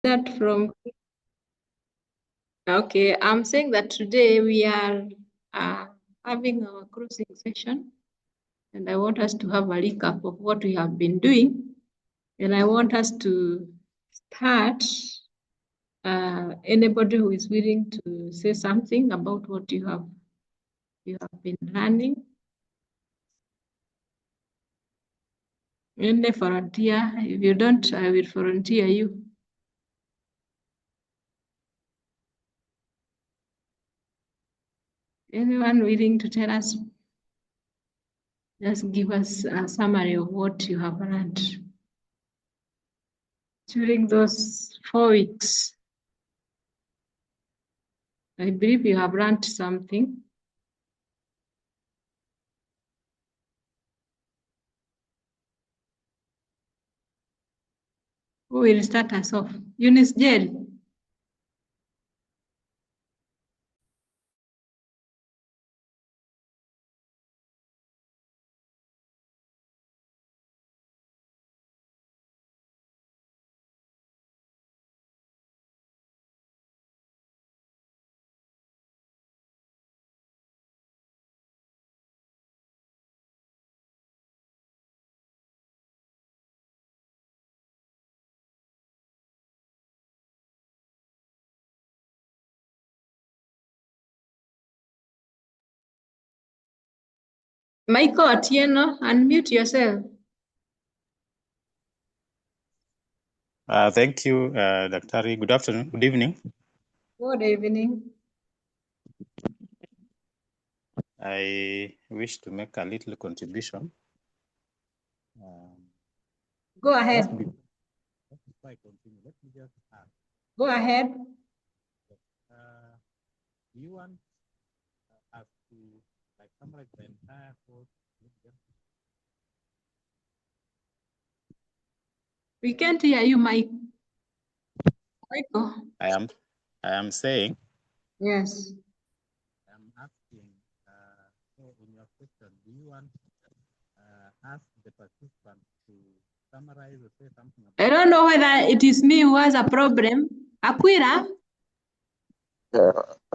Start from. Okay, I'm saying that today we are having our closing session, and I want us to have a recap of what we have been doing, and I want us to start. Anybody who is willing to say something about what you have been learning. Any volunteer? If you don't, I will volunteer you. Anyone willing to tell us? Just give us a summary of what you have learned during those 4 weeks. I believe you have learned something. Who will start us off? Eunice Jerry. Michael Atieno, unmute yourself. Thank you, Daktari. Good afternoon. Good evening. Good evening. I wish to make a little contribution. Go ahead. Before I continue, let me just ask. Go ahead. Do you want us to summarize the entire course? We can't hear you, Mike. Michael. I am saying. Yes. I'm asking. So in your question, do you want ask the participants to summarize or say something about? I don't know whether it is me who has a problem. Aquila?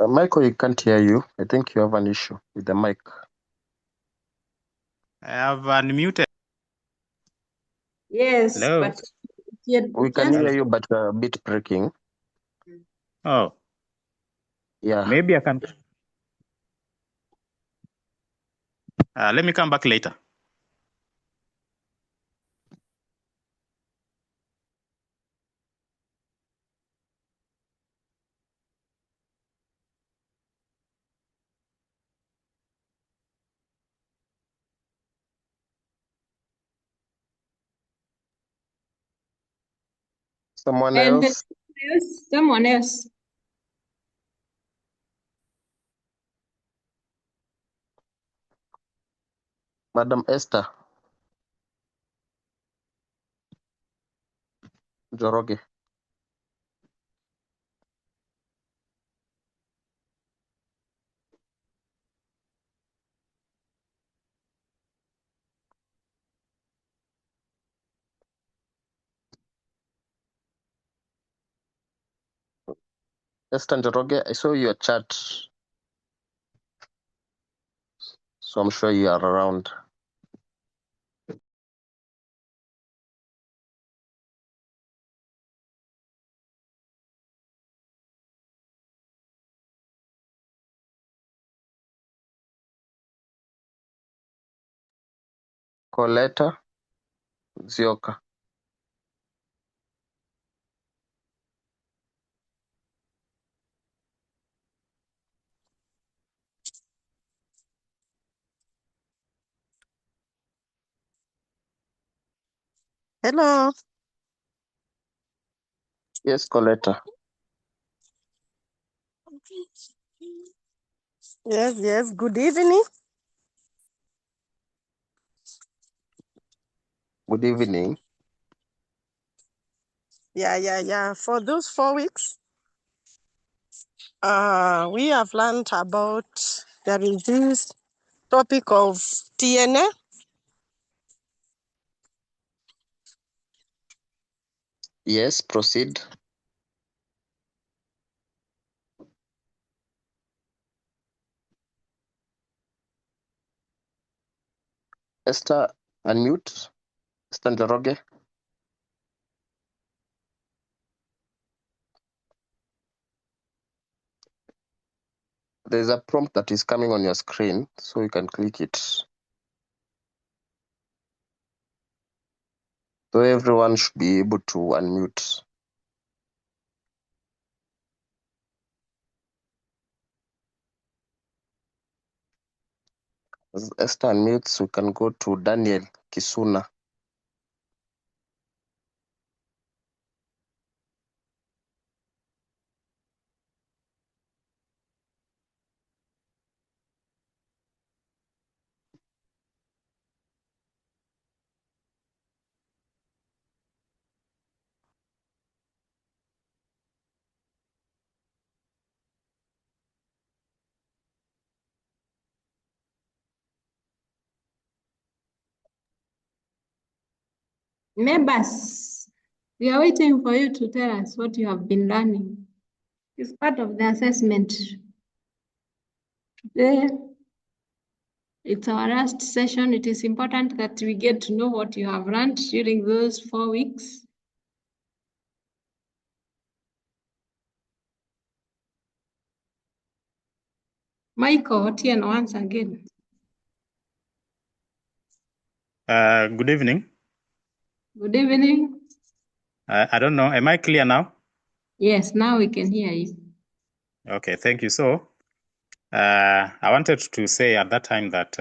Michael, you can't hear you. I think you have an issue with the mic. I have unmuted. Yes, Hello. but We can hear you, but a bit breaking. Oh. Yeah. Maybe I can. Let me come back later. Someone else? Someone else. Madam Esther Joroge. Esther Joroge, I saw your chat, so I'm sure you are around. Coletta Zioka. Hello. Yes, Coletta. Yes. Good evening. Good evening. Yeah. For those 4 weeks, we have learned about there is this topic of TNA. Yes, proceed. Esther, unmute. Esther Njoroge. There's a prompt that is coming on your screen, so you can click it. So everyone should be able to unmute. As Esther unmutes, we can go to Daniel Kisuna. Members, we are waiting for you to tell us what you have been learning. It's part of the assessment. Today, it's our last session. It is important that we get to know what you have learned during those 4 weeks. Michael Otieno, once again. Good evening. Good evening. I don't know. Am I clear now? Yes, now we can hear you. Okay, thank you. So, I wanted to say at that time that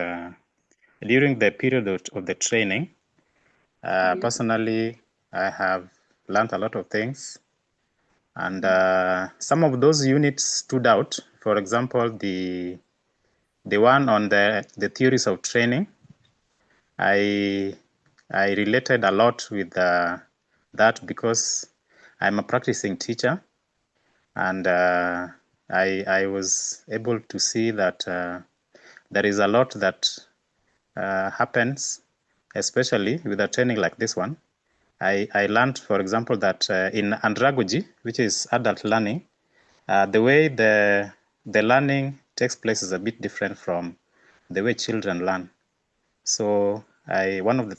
during the period of the training, Yes. personally, I have learned a lot of things. And some of those units stood out. For example, the one on the theories of training, I related a lot with that because I'm a practicing teacher, and I was able to see that there is a lot that happens, especially with a training like this one. I learned, for example, that in andragogy, which is adult learning, the way the learning takes place is a bit different from the way children learn. So one of the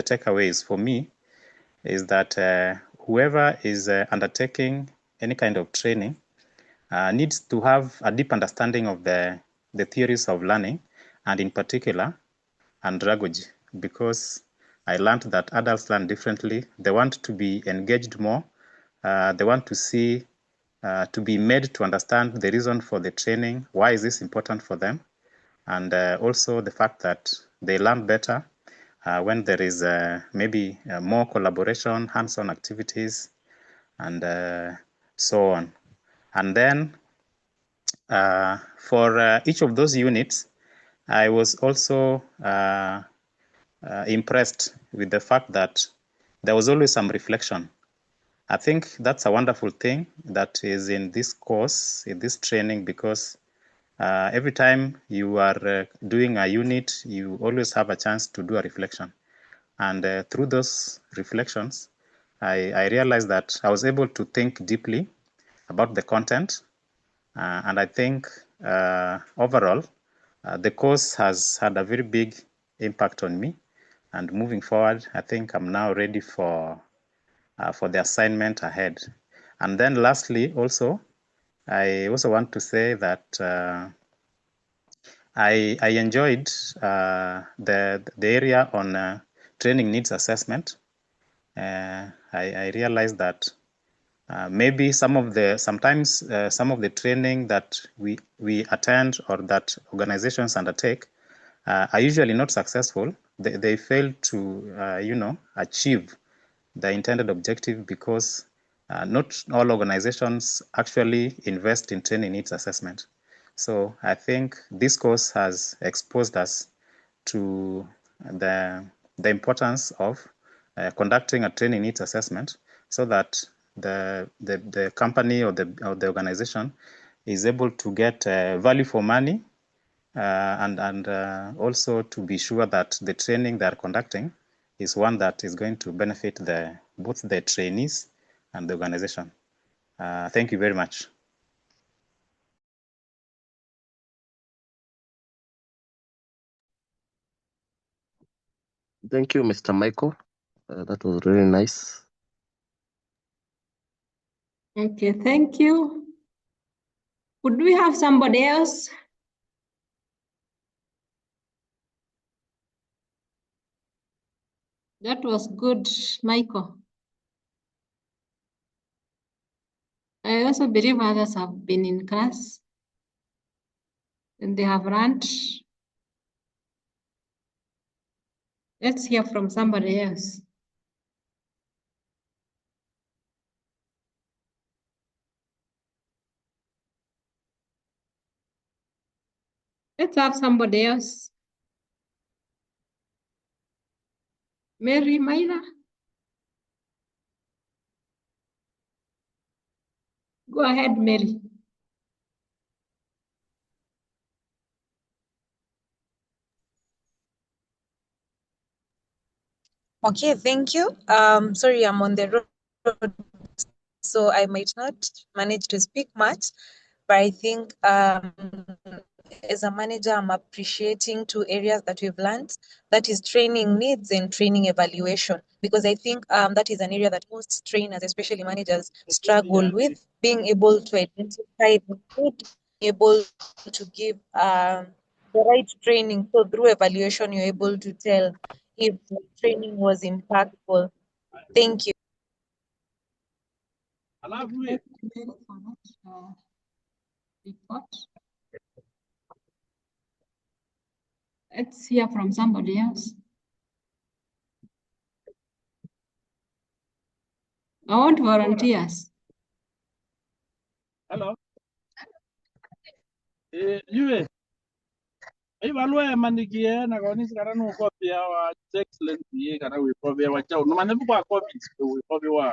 takeaways for me is that whoever is undertaking any kind of training needs to have a deep understanding of the theories of learning, and in particular andragogy, because I learned that adults learn differently. They want to be engaged more. They want to see, to be made to understand the reason for the training. Why is this important for them? And also the fact that they learn better when there is maybe more collaboration, hands-on activities, and so on. And then for each of those units, I was also impressed with the fact that there was always some reflection. I think that's a wonderful thing that is in this course, in this training, because every time you are doing a unit, you always have a chance to do a reflection. And through those reflections, I realized that I was able to think deeply about the content. And I think overall, the course has had a very big impact on me. And moving forward, I think I'm now ready for the assignment ahead. And then lastly, also, I also want to say that I enjoyed the area on training needs assessment. I realized that maybe sometimes some of the training that we attend or that organizations undertake are usually not successful. They fail to achieve the intended objective because not all organizations actually invest in training needs assessment. So I think this course has exposed us to the importance of conducting a training needs assessment, so that the company or the organization is able to get value for money, and also to be sure that the training they are conducting is one that is going to benefit both the trainees and the organization. Thank you very much. Thank you, Mr. Michael. That was really nice. Okay, thank you. Would we have somebody else? That was good, Michael. I also believe others have been in class and they have learned. Let's hear from somebody else. Let's have somebody else. Mary Maina. Go ahead, Mary. Okay, thank you. Sorry, I'm on the road, so I might not manage to speak much, but I think as a manager, I'm appreciating two areas that we've learned. That is training needs and training evaluation, because I think that is an area that most trainers, especially managers, struggle with, being able to identify the need, able to give the right training. So through evaluation, you're able to tell if the training was impactful. Thank you. Thank you, Mary, for that report. Let's hear from somebody else. I want volunteers. Hello. Yue. Ibalwe manikie na koni sekarang no copy wa excellent ye kana we copy wa chao. No mane kwa copy we copy wa.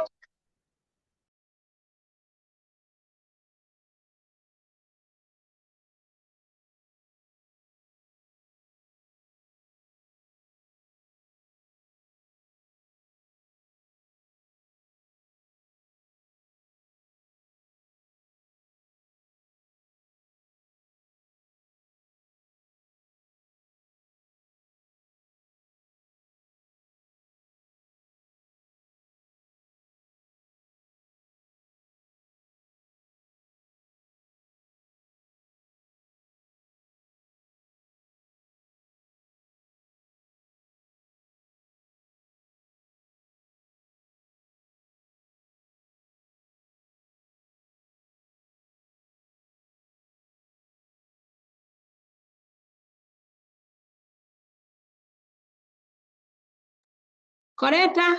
Coretta,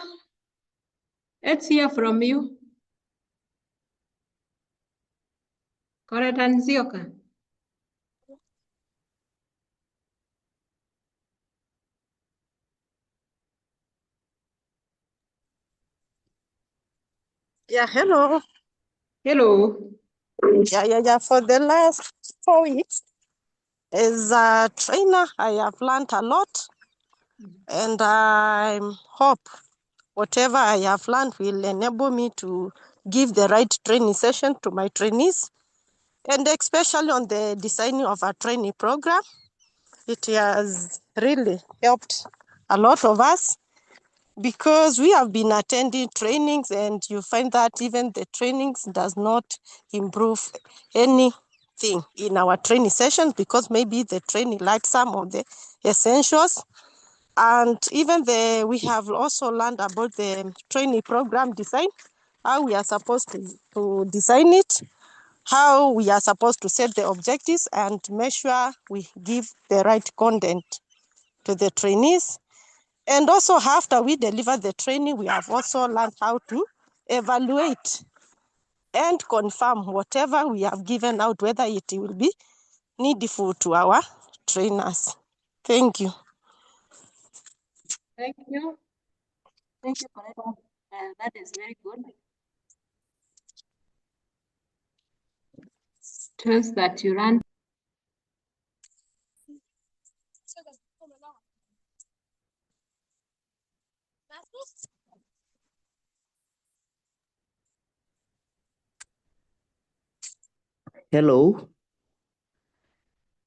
let's hear from you. Coretta Nzioka. Yeah, hello. Hello. Yeah. For the last 4 weeks, as a trainer, I have learned a lot, and I hope whatever I have learned will enable me to give the right training session to my trainees, and especially on the designing of a training program. It has really helped a lot of us because we have been attending trainings, and you find that even the trainings does not improve anything in our training sessions because maybe the training lacks some of the essentials. And even we have also learned about the training program design, how we are supposed to design it, how we are supposed to set the objectives and make sure we give the right content to the trainees. And also after we deliver the training, we have also learned how to evaluate and confirm whatever we have given out, whether it will be needful to our trainers. Thank you. Thank you. Thank you, Coretta. That is very good. Tells that you run. Hello.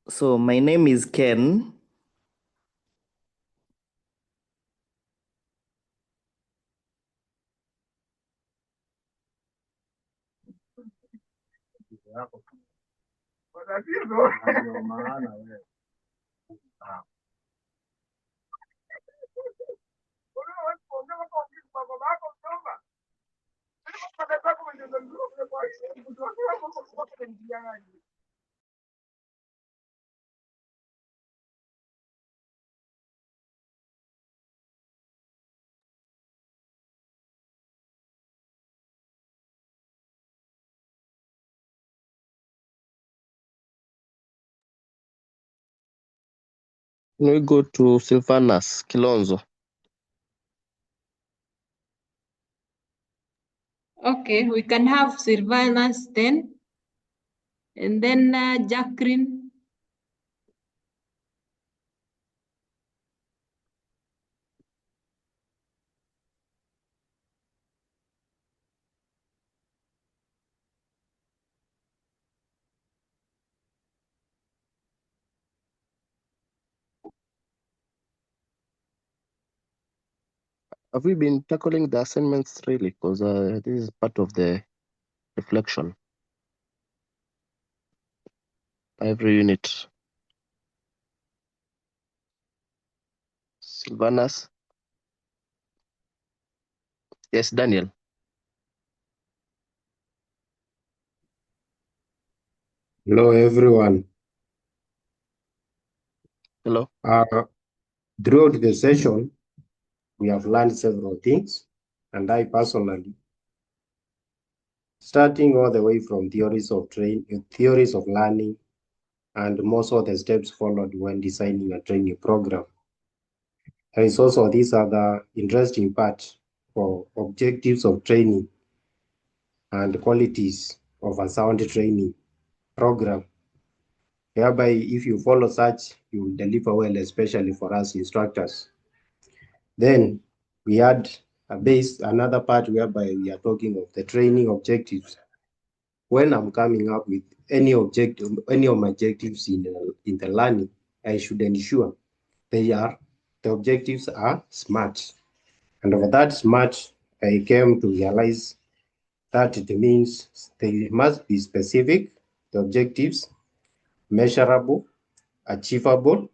So my name is Ken. Ndio maana wewe. Can we go to Sylvanus Kilonzo? Okay, we can have Sylvanus then, and then Jacqueline. Have we been tackling the assignments really? Because this is part of the reflection. Every unit. Sylvanus. Yes, Daniel. Hello, everyone. Hello. Throughout the session, we have learned several things, and I personally, starting all the way from theories of learning, and most of the steps followed when designing a training program. There is also this other interesting part for objectives of training and qualities of a sound training program, whereby if you follow such, you will deliver well, especially for us instructors. Then we had another part whereby we are talking of the training objectives. When I'm coming up with any of my objectives in the learning, I should ensure the objectives are SMART. And over that SMART, I came to realize that it means they must be specific, the objectives, measurable, achievable,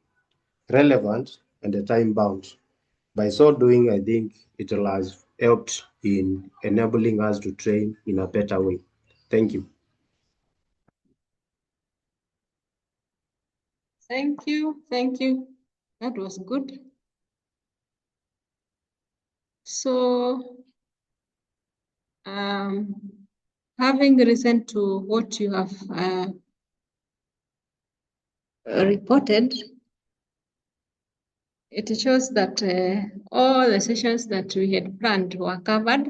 relevant, and time bound. By so doing, I think it has helped in enabling us to train in a better way. Thank you. Thank you. That was good. So, having listened to what you have reported, it shows that all the sessions that we had planned were covered.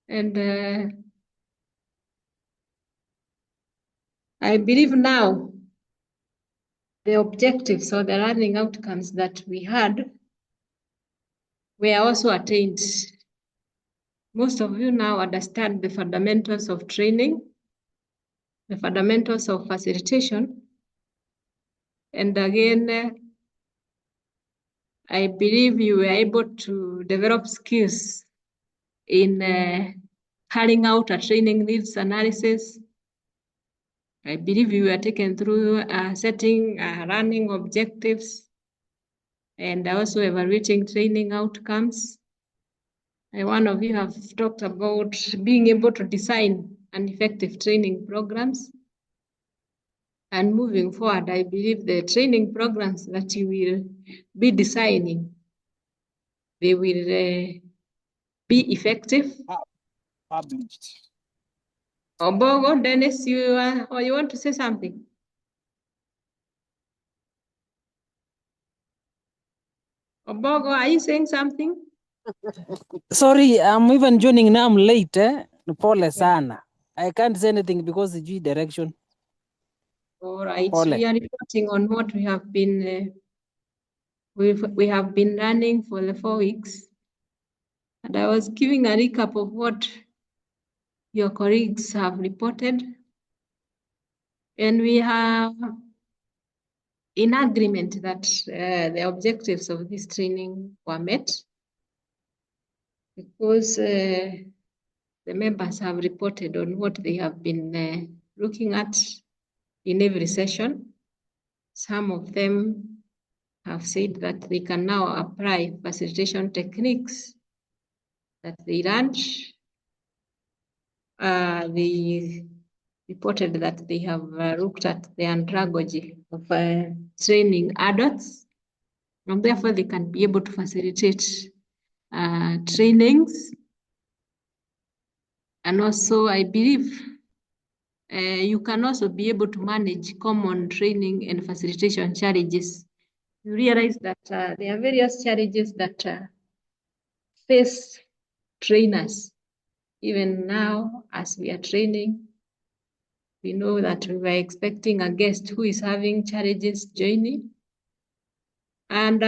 And I believe now the objectives or the learning outcomes that we had were also attained. Most of you now understand the fundamentals of training, the fundamentals of facilitation. And again, I believe you were able to develop skills in carrying out a training needs analysis. I believe you were taken through setting learning objectives and also evaluating training outcomes. And one of you have talked about being able to design an effective training programs. And moving forward, I believe the training programs that you will be designing, they will be effective. Published. Obogo, Dennis, you want to say something? Obogo, are you saying something? Sorry, I'm even joining now. I'm late. Pole sana. I can't say anything because the G direction. All right. Pole. We are reporting on what we have been we have been running for the 4 weeks. And I was giving a recap of what your colleagues have reported. And we have in agreement that the objectives of this training were met, because the members have reported on what they have been looking at in every session. Some of them have said that they can now apply facilitation techniques that they learned. They reported that they have looked at the andragogy of training adults, and therefore they can be able to facilitate trainings. And also, I believe you can also be able to manage common training and facilitation challenges. You realize that there are various challenges that face trainers. Even now, as we are training, we know that we were expecting a guest who is having challenges joining. And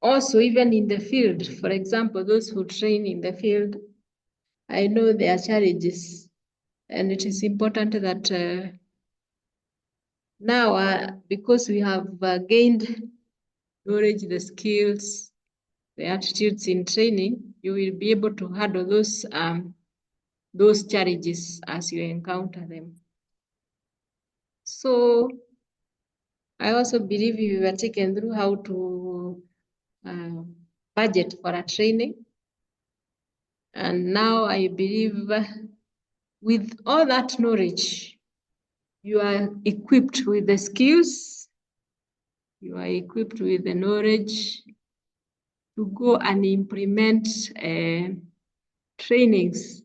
also, even in the field, for example, those who train in the field, I know there are challenges, and it is important that now, because we have gained knowledge, the skills, the attitudes in training, you will be able to handle those challenges as you encounter them. So I also believe you were taken through how to budget for a training. And now I believe with all that knowledge, you are equipped with the skills, you are equipped with the knowledge to go and implement trainings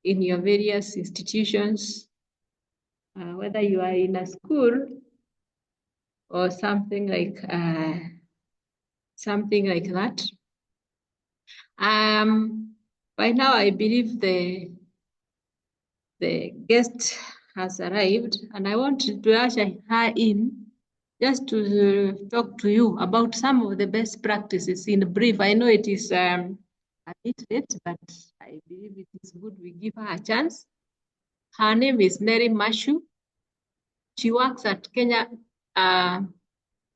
in your various institutions, whether you are in a school or something like that. By now, I believe the guest has arrived, and I want to usher her in just to talk to you about some of the best practices in brief. I know it is a bit late, but I believe it is good we give her a chance. Her name is Mary Mashu. She works at Kenya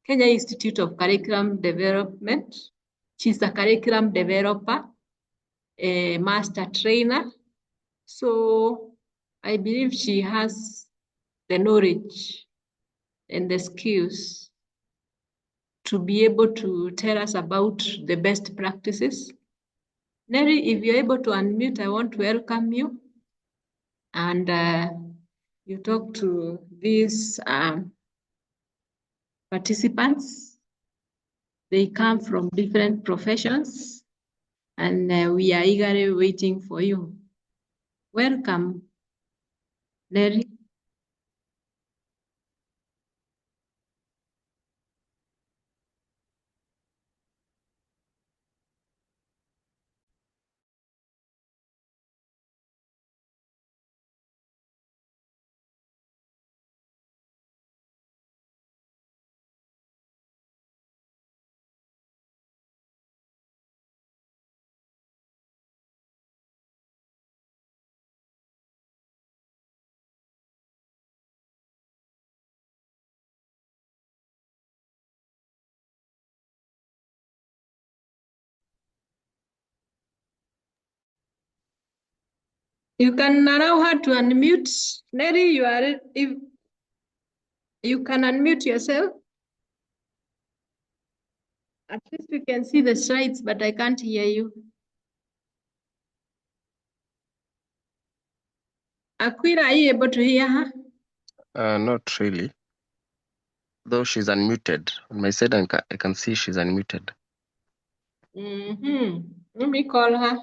Institute of Curriculum Development. She's a curriculum developer, a master trainer. So I believe she has the knowledge and the skills to be able to tell us about the best practices. Neri, if you're able to unmute, I want to welcome you. And you talk to these participants. They come from different professions, and we are eagerly waiting for you. Welcome, Neri. You can allow her to unmute. Neri, if you can unmute yourself. At least we can see the slides, but I can't hear you. Aquila, are you able to hear her? Not really. Though she's unmuted. On my side, I can see she's unmuted. Let me call her.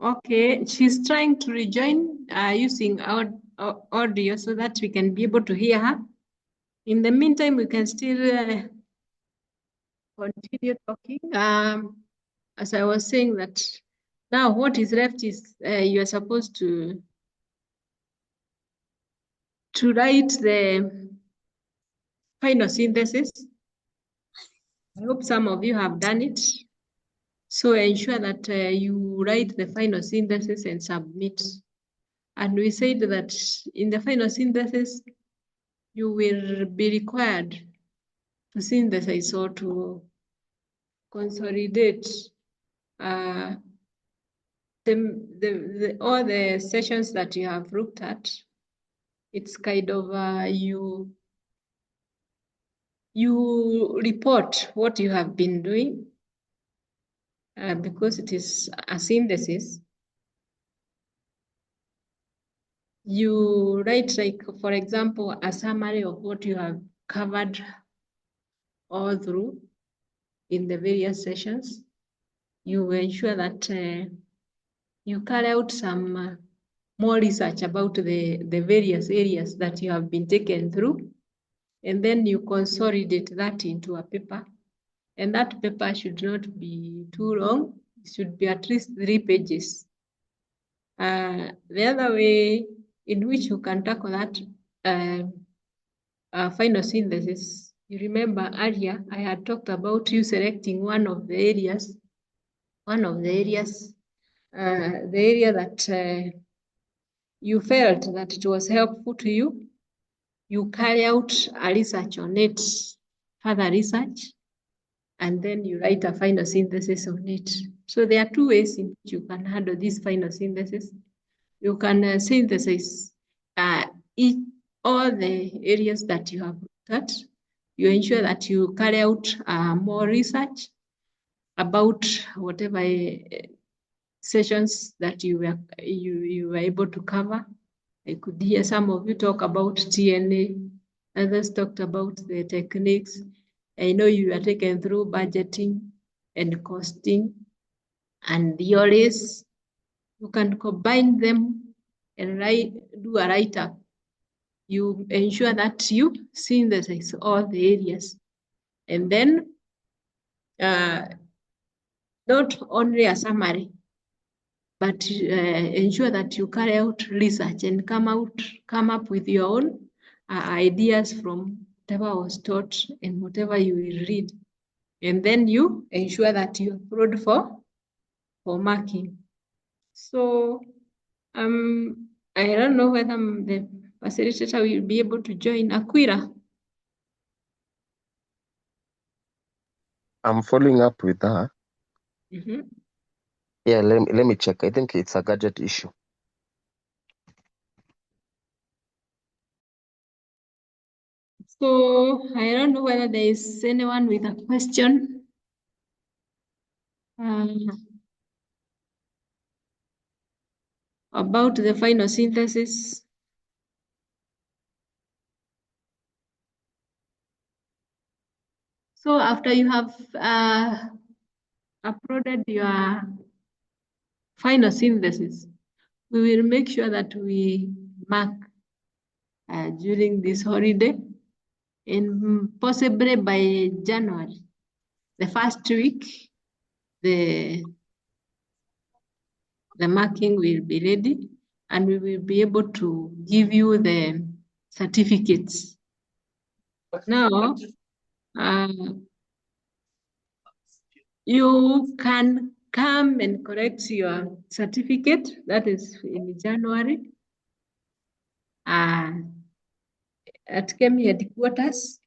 Okay, she's trying to rejoin using our audio so that we can be able to hear her. In the meantime, we can still continue talking. As I was saying that now what is left is you are supposed to write the final synthesis. I hope some of you have done it. So ensure that you write the final synthesis and submit. And we said that in the final synthesis, you will be required to synthesize or to consolidate all the sessions that you have looked at. It's kind of you report what you have been doing because it is a synthesis. You write, like, for example, a summary of what you have covered all through in the various sessions. You ensure that you carry out some more research about the various areas that you have been taken through, and then you consolidate that into a paper. And that paper should not be too long. It should be at least 3 pages. The other way in which you can tackle that final synthesis, you remember earlier I had talked about you selecting one of the areas the area that you felt that it was helpful to you. You carry out a research on it, further research, and then you write a final synthesis on it. So there are 2 ways in which you can handle this final synthesis. You can synthesize all the areas that you have looked at. You ensure that you carry out more research about whatever sessions that you were able to cover. I could hear some of you talk about TNA, others talked about the techniques. I know you are taken through budgeting and costing and theories. You can combine them and do a write-up. You ensure that you synthesize all the areas. And then not only a summary, but ensure that you carry out research and come up with your own ideas from whatever was taught and whatever you will read. And then you ensure that you upload for marking. So I don't know whether the facilitator will be able to join. Aquila. I'm following up with that. Mm-hmm. Yeah, let me check. I think it's a gadget issue. So I don't know whether there is anyone with a question. About the final synthesis. So after you have uploaded your final synthesis, we will make sure that we mark during this holiday, and possibly by January, the first week, the marking will be ready, and we will be able to give you the certificates. Now, you can come and collect your certificate, that is in January, at KEMI headquarters,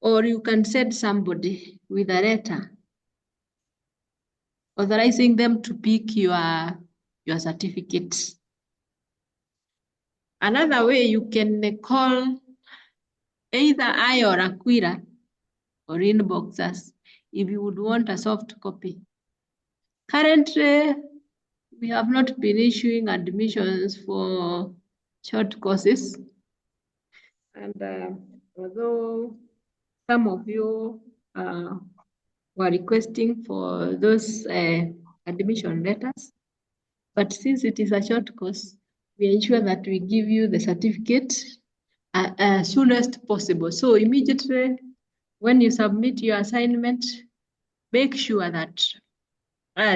or you can send somebody with a letter authorizing them to pick your certificate. Another way, you can call either I or Aquila or inbox us if you would want a soft copy. Currently, we have not been issuing admissions for short courses. And although some of you were requesting for those admission letters. But since it is a short course, we ensure that we give you the certificate as soon as possible. So immediately when you submit your assignment, make sure that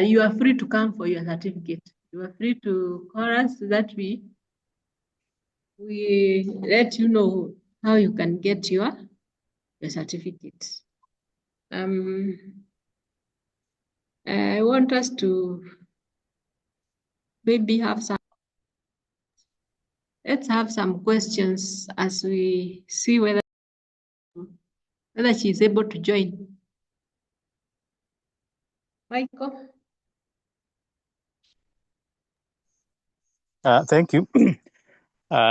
you are free to come for your certificate. You are free to call us so that we let you know how you can get your certificate. I want us to maybe have some, let's have some questions as we see whether she is able to join. Michael? Thank you.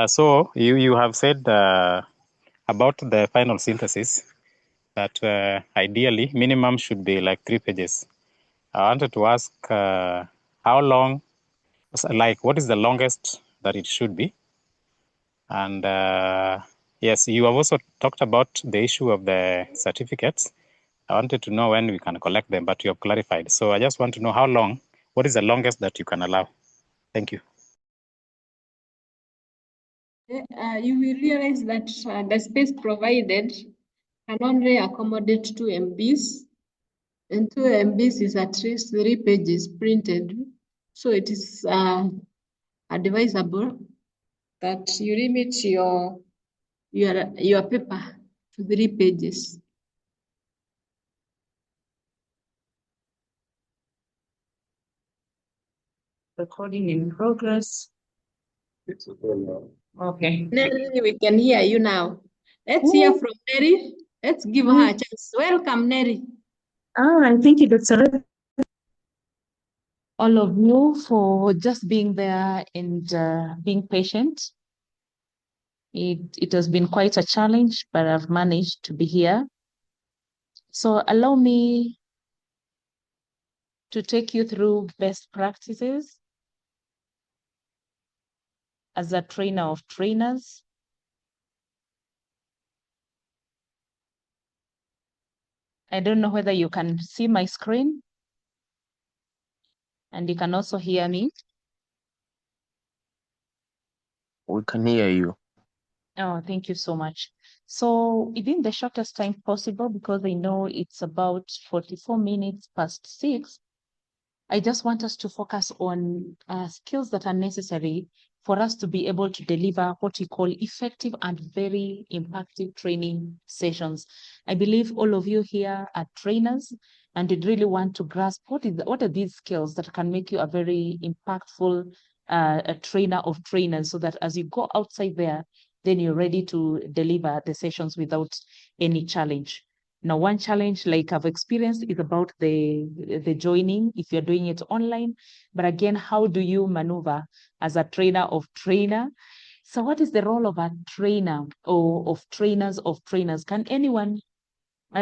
So you have said about the final synthesis that ideally minimum should be like 3 pages. I wanted to ask how long, like what is the longest that it should be? And yes, you have also talked about the issue of the certificates. I wanted to know when we can collect them, but you have clarified. So I just want to know how long, what is the longest that you can allow? Thank you. You will realize that the space provided can only accommodate 2 MBs, and 2 MBs is at least 3 pages printed. So it is advisable that you limit your paper to 3 pages. Recording in progress. Okay. Nelly, we can hear you now. Let's hear from Neri. Let's give her a chance. Welcome, Neri. Thank you, Dr. All of you for just being there and being patient. It has been quite a challenge, but I've managed to be here. So allow me to take you through best practices as a trainer of trainers. I don't know whether you can see my screen and you can also hear me. We can hear you. Oh, thank you so much. So within the shortest time possible, because I know it's about 44 minutes past 6, I just want us to focus on skills that are necessary for us to be able to deliver what we call effective and very impactful training sessions. I believe all of you here are trainers and you really want to grasp what are these skills that can make you a very impactful a trainer of trainers, so that as you go outside there, then you're ready to deliver the sessions without any challenge. Now, one challenge like I've experienced is about the joining if you're doing it online. But again, how do you maneuver as a trainer of trainer? So what is the role of a trainer or of trainers of trainers? Can anyone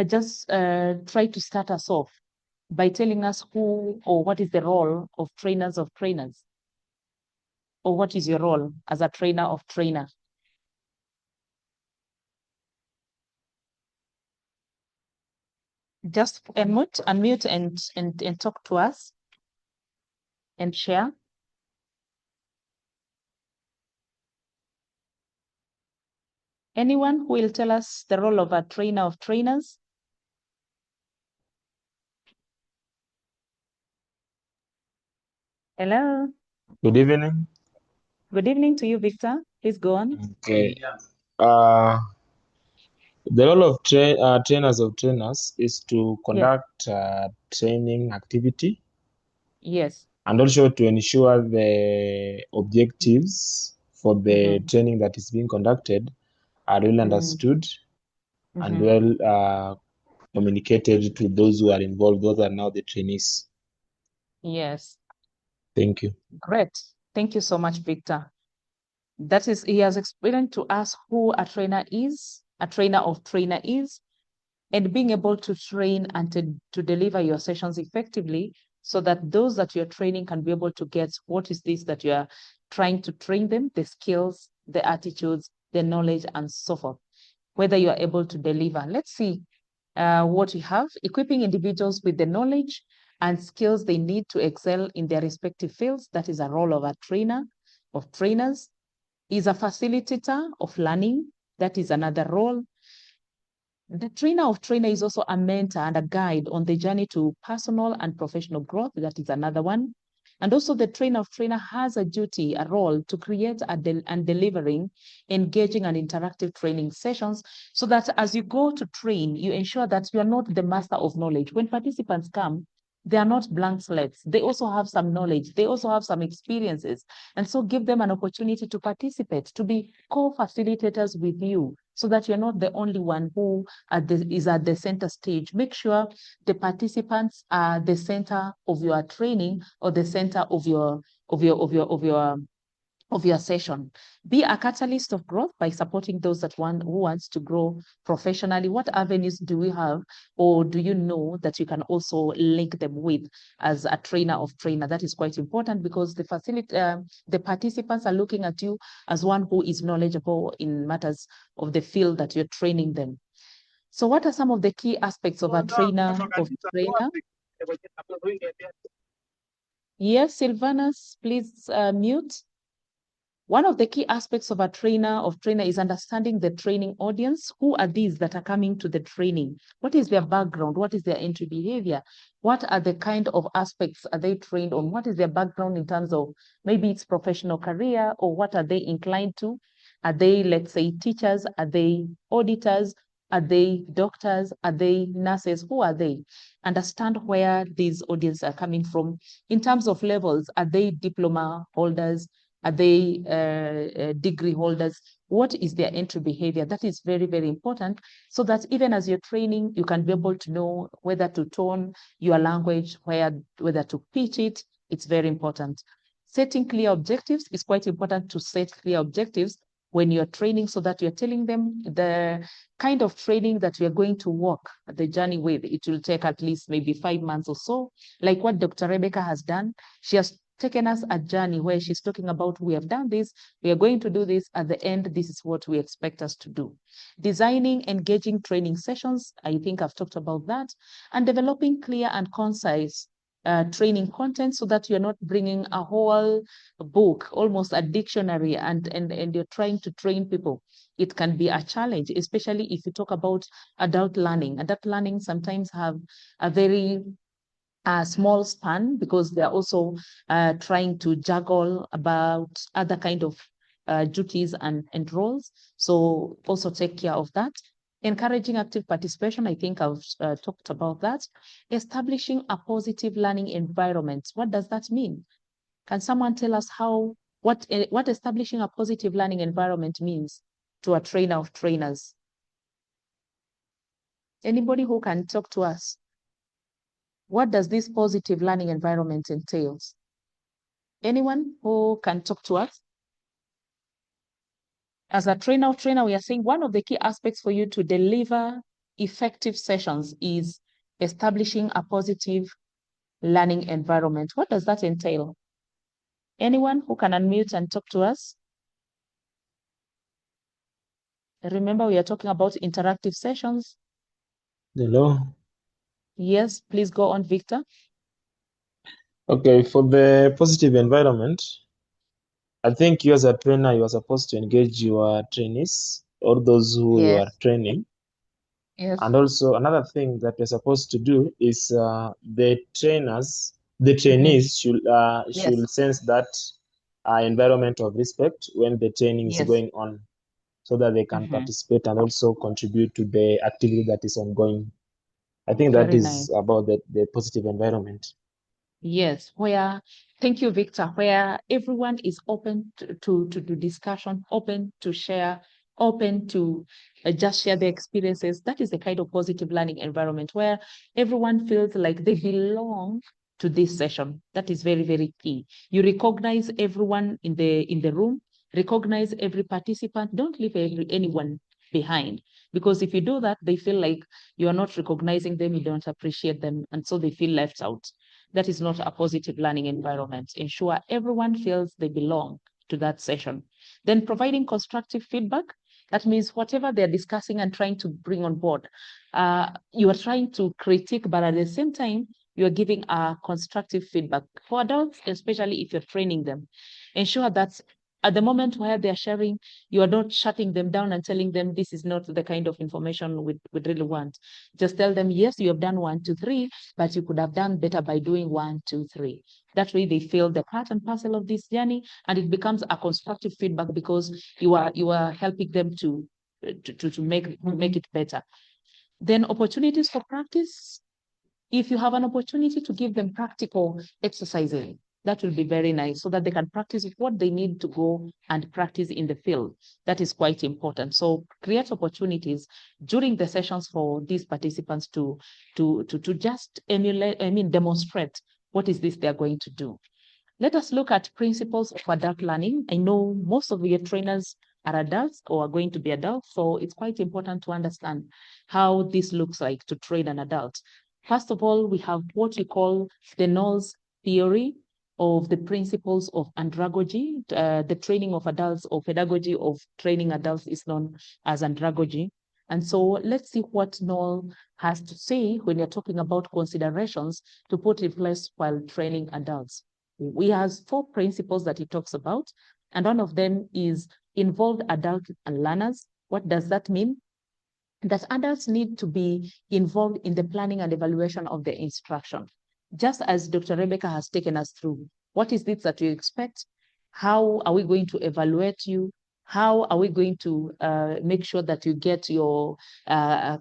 just try to start us off by telling us who or what is the role of trainers of trainers? Or what is your role as a trainer of trainer? Just unmute and talk to us and share. Anyone who will tell us the role of a trainer of trainers? Hello. Good evening. Good evening to you, Victor. Please go on. Okay. The role of trainers of trainers is to conduct training activity. Yes. And also to ensure the objectives for the training that is being conducted are well understood and well communicated to those who are involved. Those are now the trainees. Yes. Thank you. Great. Thank you so much, Victor. That is, he has explained to us who a trainer is, a trainer of trainer is, and being able to train and to deliver your sessions effectively so that those that you're training can be able to get what is this that you're trying to train them, the skills, the attitudes, the knowledge, and so forth, whether you are able to deliver. Let's see what we have. Equipping individuals with the knowledge and skills they need to excel in their respective fields. That is a role of a trainer, of trainers. Is a facilitator of learning. That is another role. The trainer of trainer is also a mentor and a guide on the journey to personal and professional growth. That is another one. And also the trainer of trainer has a duty, a role to create and delivering engaging and interactive training sessions so that as you go to train, you ensure that you are not the master of knowledge. When participants come, they are not blank slates. They also have some knowledge. They also have some experiences. And so give them an opportunity to participate, to be co-facilitators with you so that you're not the only one who is at the center stage. Make sure the participants are the center of your training or the center of your session. Be a catalyst of growth by supporting those who wants to grow professionally. What avenues do we have, or do you know that you can also link them with as a trainer of trainer? That is quite important because the participants are looking at you as one who is knowledgeable in matters of the field that you're training them. So what are some of the key aspects of a trainer of trainer? Yes, Silvanus, please mute. One of the key aspects of a trainer is understanding the training audience. Who are these that are coming to the training? What is their background? What is their entry behavior? What are the kind of aspects are they trained on? What is their background in terms of maybe it's professional career, or what are they inclined to? Are they, let's say, teachers? Are they auditors? Are they doctors? Are they nurses? Who are they? Understand where these audiences are coming from. In terms of levels, are they diploma holders? Are they degree holders? What is their entry behavior? That is very, very important so that even as you're training, you can be able to know whether to tone your language, whether to pitch it. It's very important. Setting clear objectives is quite important to set clear objectives when you're training so that you're telling them the kind of training that we are going to walk the journey with. It will take at least maybe 5 months or so, like what Dr. Rebecca has done. She has taken us a journey where she's talking about, we have done this, we are going to do this, at the end, this is what we expect us to do. Designing engaging training sessions, I think I've talked about that, and developing clear and concise training content so that you're not bringing a whole book, almost a dictionary, and you're trying to train people. It can be a challenge, especially if you talk about adult learning. Adult learning sometimes have a very small span because they're also trying to juggle about other kind of duties and roles. So also take care of that. Encouraging active participation, I think I've talked about that. Establishing a positive learning environment. What does that mean? Can someone tell us what establishing a positive learning environment means to a trainer of trainers? Anybody who can talk to us? What does this positive learning environment entails? Anyone who can talk to us? As a trainer of trainer, we are saying one of the key aspects for you to deliver effective sessions is establishing a positive learning environment. What does that entail? Anyone who can unmute and talk to us? Remember, we are talking about interactive sessions. Hello. Yes, please go on, Victor. Okay, for the positive environment, I think you as a trainer, you are supposed to engage your trainees or those who you are training. Yes. And also another thing that we're supposed to do is the trainees should sense that environment of respect when the training is going on, so that they can participate and also contribute to the activity that is ongoing. I think that is about the positive environment. Yes, thank you, Victor, where everyone is open to discussion, open to share, open to just share their experiences. That is the kind of positive learning environment where everyone feels like they belong to this session. That is very, very key. You recognize everyone in the room, recognize every participant. Don't leave anyone behind, because if you do that, they feel like you are not recognizing them, you don't appreciate them, and so they feel left out. That is not a positive learning environment. Ensure everyone feels they belong to that session. Then providing constructive feedback. That means whatever they're discussing and trying to bring on board, you are trying to critique, but at the same time, you are giving a constructive feedback. For adults, especially if you're training them, ensure that at the moment where they're sharing, you are not shutting them down and telling them this is not the kind of information we really want. Just tell them, yes, you have done 1, 2, 3, but you could have done better by doing 1, 2, 3. That way they feel the part and parcel of this journey, and it becomes a constructive feedback because you are helping them to make it better. Then opportunities for practice. If you have an opportunity to give them practical exercises, that will be very nice so that they can practice what they need to go and practice in the field. That is quite important. So create opportunities during the sessions for these participants to just demonstrate what is this they're going to do. Let us look at principles of adult learning. I know most of your trainers are adults or are going to be adults, so it's quite important to understand how this looks like to train an adult. First of all, we have what we call the Knowles theory of the principles of andragogy. The training of adults or pedagogy of training adults is known as andragogy. And so let's see what Knowles has to say when you're talking about considerations to put in place while training adults. We have 4 principles that he talks about, and one of them is involved adult and learners. What does that mean? That adults need to be involved in the planning and evaluation of the instruction. Just as Dr. Rebecca has taken us through, what is it that you expect? How are we going to evaluate you? How are we going to make sure that you get your,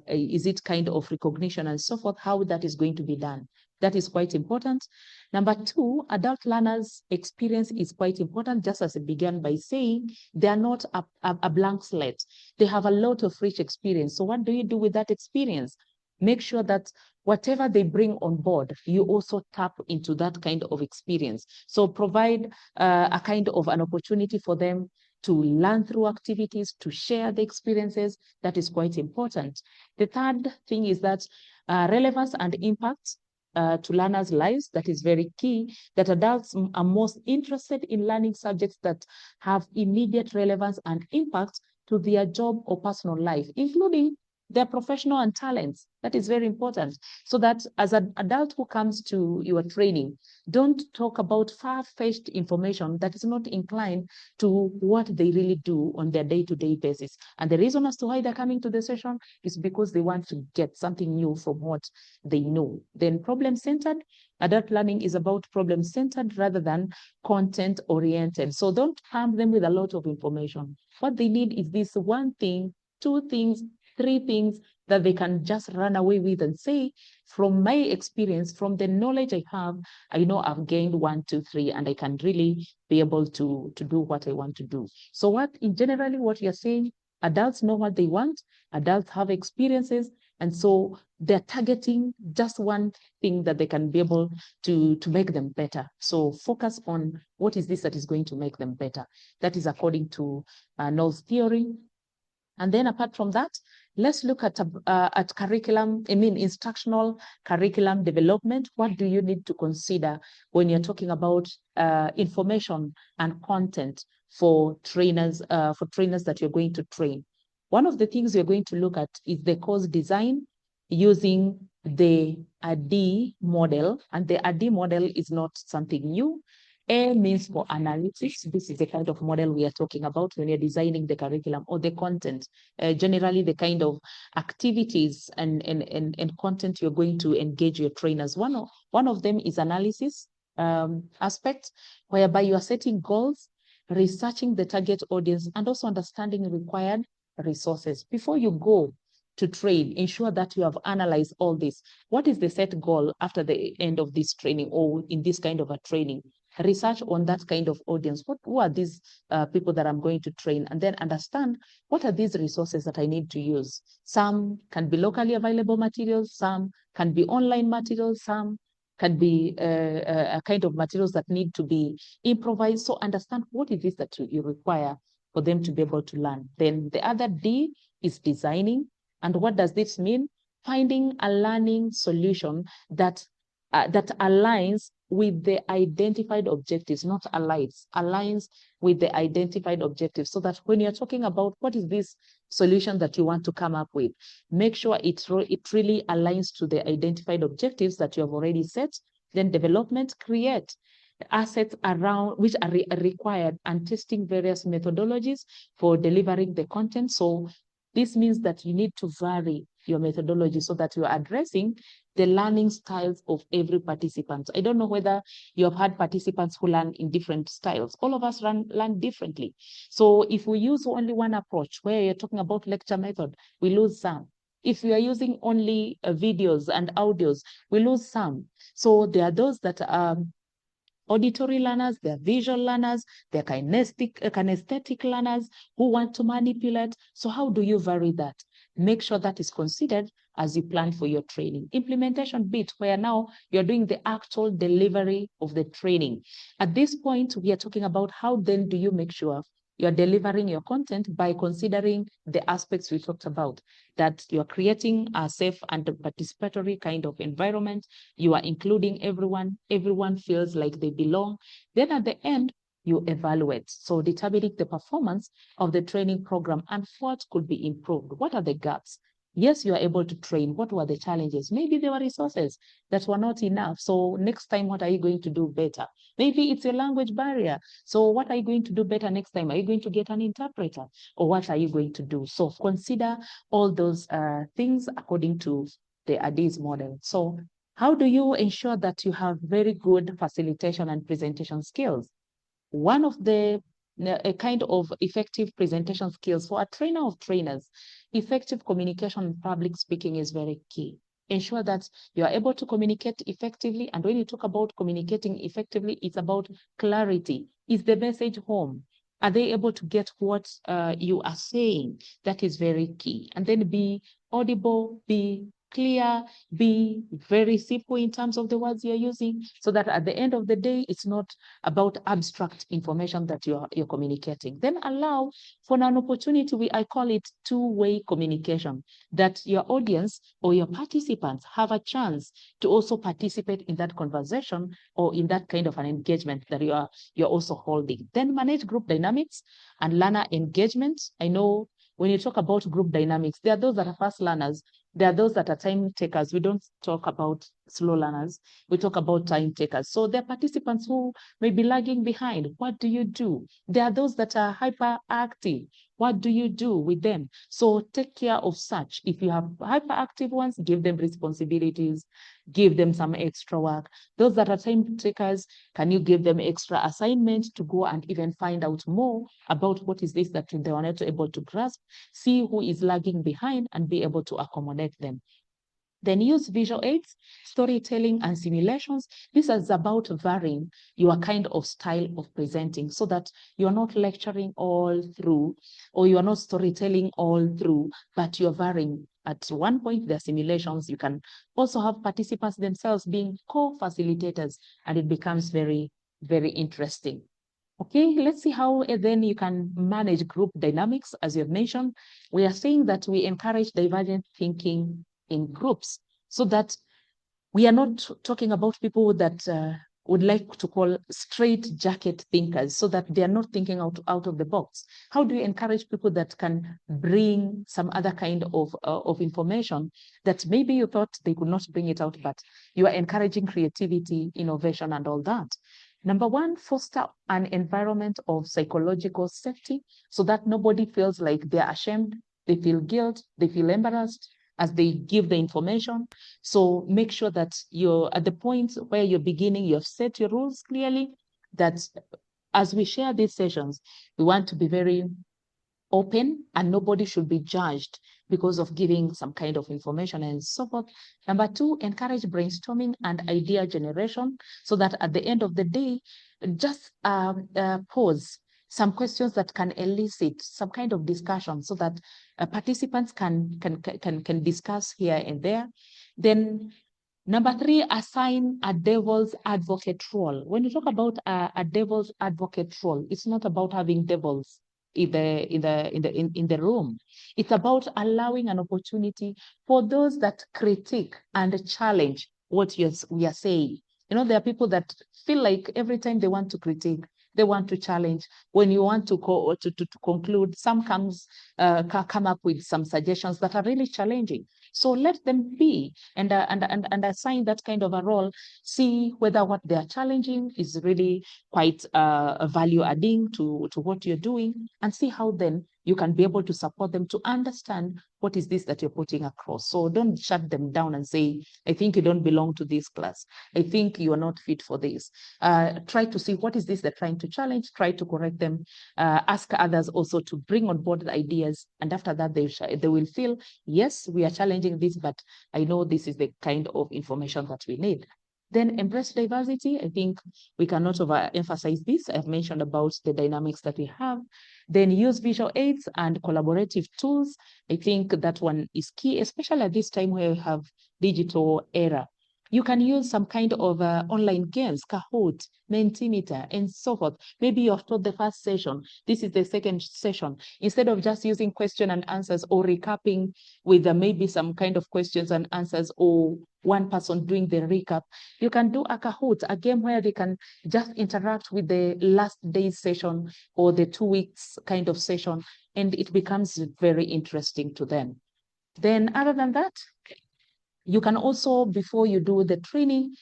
is it kind of recognition and so forth, how that is going to be done? That is quite important. Number 2, adult learners' experience is quite important, just as I began by saying, they are not a blank slate. They have a lot of rich experience. So what do you do with that experience? Make sure that whatever they bring on board, you also tap into that kind of experience. So provide a kind of an opportunity for them to learn through activities, to share the experiences. That is quite important. The third thing is that relevance and impact to learners' lives. That is very key, that adults are most interested in learning subjects that have immediate relevance and impact to their job or personal life, including their professional and talents. That is very important. So that as an adult who comes to your training, don't talk about far-fetched information that is not inclined to what they really do on their day-to-day basis. And the reason as to why they're coming to the session is because they want to get something new from what they know. Then problem-centered, adult learning is about problem-centered rather than content-oriented. So don't harm them with a lot of information. What they need is this 1 thing, 2 things, 3 things that they can just run away with and say, from my experience, from the knowledge I have, I know I've gained 1, 2, 3, and I can really be able to do what I want to do. So what you're saying, adults know what they want, adults have experiences, and so they're targeting just 1 thing that they can be able to make them better. So focus on what is this that is going to make them better. That is according to Knowles theory. And then apart from that, let's look at curriculum, instructional curriculum development. What do you need to consider when you're talking about information and content for trainers that you're going to train? One of the things you're going to look at is the course design using the ADDIE model. And the ADDIE model is not something new. A means for analysis. This is the kind of model we are talking about when you're designing the curriculum or the content. Generally, the kind of activities and content you're going to engage your trainers. One of them is analysis aspect, whereby you are setting goals, researching the target audience, and also understanding required resources. Before you go to train, ensure that you have analyzed all this. What is the set goal after the end of this training or in this kind of a training? Research on that kind of audience. Who are these people that I'm going to train? And then understand what are these resources that I need to use. Some can be locally available materials, some can be online materials, some can be a kind of materials that need to be improvised. So understand what it is that you require for them to be able to learn. Then the other D is designing. And what does this mean? Finding a learning solution that aligns with the identified objectives, not aligns with the identified objectives, so that when you're talking about what is this solution that you want to come up with, make sure it really aligns to the identified objectives that you have already set. Then development, create assets around which are required, and testing various methodologies for delivering the content. So this means that you need to vary your methodology so that you're addressing the learning styles of every participant. I don't know whether you have had participants who learn in different styles. All of us learn differently. So if we use only one approach, where you're talking about lecture method, we lose some. If we are using only videos and audios, we lose some. So there are those that are auditory learners, they're visual learners, they're kinesthetic learners who want to manipulate. So how do you vary that? Make sure that is considered as you plan for your training. Implementation bit, where now you're doing the actual delivery of the training. At this point, we are talking about how then do you make sure you're delivering your content by considering the aspects we talked about, that you're creating a safe and participatory kind of environment. You are including everyone. Everyone feels like they belong. Then at the end, you evaluate. So determining the performance of the training program and what could be improved. What are the gaps? Yes, you are able to train. What were the challenges? Maybe there were resources that were not enough. So next time, what are you going to do better? Maybe it's a language barrier. So what are you going to do better next time? Are you going to get an interpreter? Or what are you going to do? So consider all those things according to the ADIS model. So how do you ensure that you have very good facilitation and presentation skills? One of the a kind of effective presentation skills for a trainer of trainers, effective communication and public speaking is very key. Ensure that you are able to communicate effectively. And when you talk about communicating effectively, it's about clarity. Is the message home? Are they able to get what you are saying? That is very key. And then be audible, be clear, be very simple in terms of the words you're using, so that at the end of the day, it's not about abstract information that you're communicating. Then allow for an opportunity, I call it two-way communication, that your audience or your participants have a chance to also participate in that conversation or in that kind of an engagement that you're also holding. Then manage group dynamics and learner engagement. I know when you talk about group dynamics, there are those that are fast learners. There are those that are time takers. We don't talk about slow learners. We talk about time takers. So there are participants who may be lagging behind. What do you do? There are those that are hyperactive. What do you do with them? So take care of such. If you have hyperactive ones, give them responsibilities, give them some extra work. Those that are time takers, can you give them extra assignments to go and even find out more about what is this that they were not able to grasp, see who is lagging behind and be able to accommodate them. Then use visual aids, storytelling, and simulations. This is about varying your kind of style of presenting so that you're not lecturing all through, or you are not storytelling all through, but you're varying. At one point, there are simulations. You can also have participants themselves being co-facilitators, and it becomes very, very interesting. Okay, let's see how then you can manage group dynamics. As you've mentioned, we are saying that we encourage divergent thinking in groups, so that we are not talking about people that would like to call straight jacket thinkers, so that they are not thinking out of the box. How do you encourage people that can bring some other kind of information that maybe you thought they could not bring it out, but you are encouraging creativity, innovation, and all that? Number one, foster an environment of psychological safety so that nobody feels like they're ashamed, they feel guilt, they feel embarrassed as they give the information. So make sure that you're at the point where you're beginning, you have set your rules clearly, that as we share these sessions, we want to be very open and nobody should be judged because of giving some kind of information and so forth. Number two, encourage brainstorming and idea generation so that at the end of the day, just pose some questions that can elicit some kind of discussion so that participants can discuss here and there. Then number three, assign a devil's advocate role. When you talk about a devil's advocate role, it's not about having devils in the room. It's about allowing an opportunity for those that critique and challenge what we are saying. You know, there are people that feel like every time they want to critique, they want to challenge. When you want to conclude, some come up with some suggestions that are really challenging. So let them be and assign that kind of a role. See whether what they are challenging is really quite a value adding to what you're doing, and see how then you can be able to support them to understand what is this that you're putting across. So don't shut them down and say, I think you don't belong to this class. I think you are not fit for this. Try to see what is this they're trying to challenge, try to correct them, ask others also to bring on board the ideas. And after that, they will feel, yes, we are challenging this, but I know this is the kind of information that we need. Then embrace diversity. I think we cannot overemphasize this. I've mentioned about the dynamics that we have. Then use visual aids and collaborative tools. I think that one is key, especially at this time where we have digital era. You can use some kind of online games, Kahoot, Mentimeter, and so forth. Maybe you have taught the first session. This is the second session. Instead of just using question and answers or recapping with maybe some kind of questions and answers or one person doing the recap, you can do a Kahoot, a game where they can just interact with the last day's session or the 2 weeks kind of session, and it becomes very interesting to them. Then other than that, you can also, before you do the training,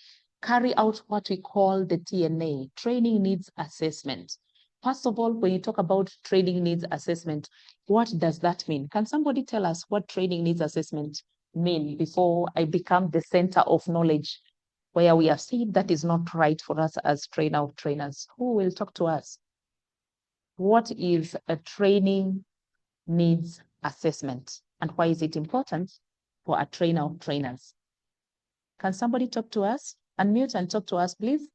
carry out what we call the TNA, training needs assessment. First of all, when you talk about training needs assessment, what does that mean? Can somebody tell us what training needs assessment mean before I become the center of knowledge where we are saying that is not right for us as trainer of trainers? Who will talk to us? What is a training needs assessment and why is it important for a trainer of trainers? Can somebody talk to us? Unmute and talk to us, please.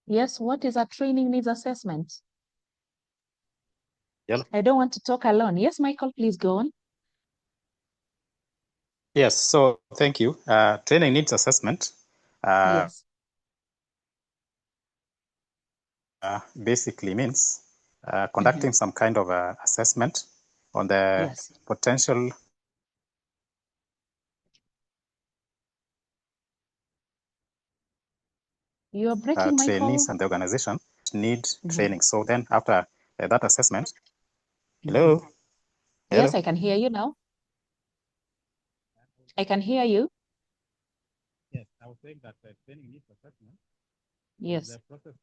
Yes, what is a training needs assessment? Yeah. I don't want to talk alone. Yes, Michael, please go on. Yes, so thank you. Training needs assessment. Yes. Basically means conducting some kind of assessment on the Yes. potential You're breaking, Michael. trainees and the organization need training. So then after that assessment, hello? Yes, Hello? I can hear you now. I can hear you. Yes, I was saying that training needs assessment Yes. is the process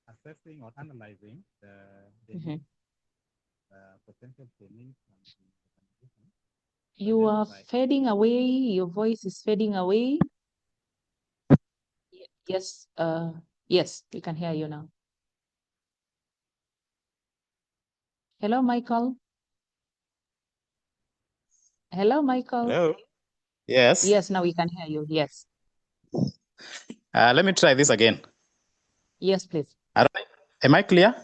assessing or analyzing the potential trainees and the organization. You are fading away. Your voice is fading away. Yes, yes, we can hear you now. Hello, Michael. Hello, Michael. Hello? Yes. Yes, now we can hear you. Yes. Let me try this again. Yes, please. Am I clear?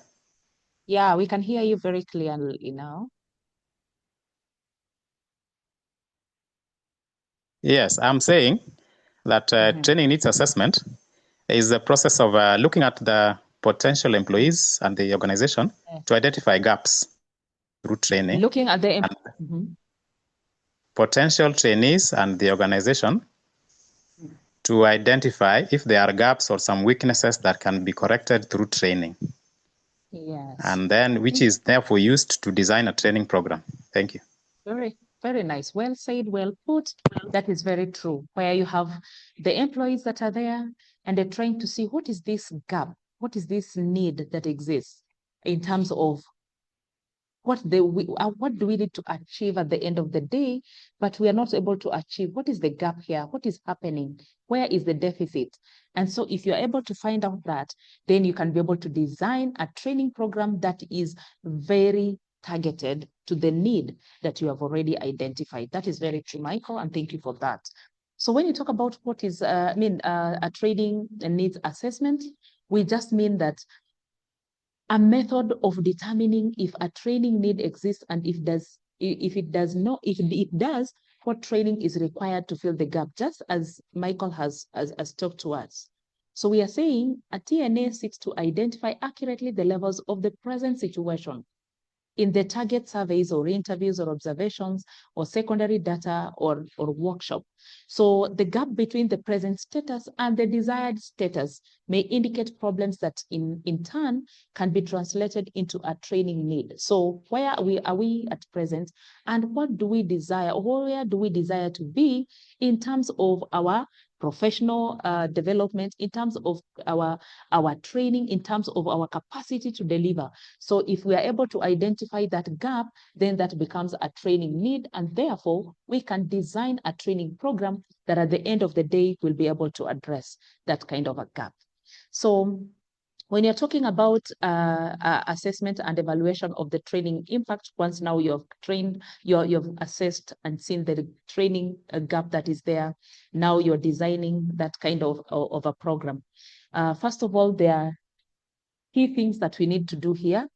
Yeah, we can hear you very clearly now. Yes, I'm saying that training needs assessment is the process of looking at the potential employees and the organization to identify gaps through training. Looking at the potential trainees and the organization to identify if there are gaps or some weaknesses that can be corrected through training. Yes. And then which is therefore used to design a training program. Thank you. Very, very nice. Well said, well put. That is very true. Where you have the employees that are there and they're trying to see what is this gap, what is this need that exists in terms of what do we need to achieve at the end of the day, but we are not able to achieve. What is the gap here? What is happening? Where is the deficit? And so if you're able to find out that, then you can be able to design a training program that is very targeted to the need that you have already identified. That is very true, Michael, and thank you for that. So when you talk about what is, a training needs assessment, we just mean that a method of determining if a training need exists and if it does, what training is required to fill the gap, just as Michael has talked to us. So we are saying a TNA seeks to identify accurately the levels of the present situation in the target surveys or interviews or observations or secondary data or workshop. So the gap between the present status and the desired status may indicate problems that in turn can be translated into a training need. So where are we at present, and what do we desire, or where do we desire to be in terms of our professional development, in terms of our training, in terms of our capacity to deliver. So if we are able to identify that gap, then that becomes a training need, and therefore we can design a training program that at the end of the day will be able to address that kind of a gap. So when you're talking about assessment and evaluation of the training impact, once now you've trained, you've assessed and seen the training gap that is there, now you're designing that kind of a program. First of all, there are key things that we need to do here.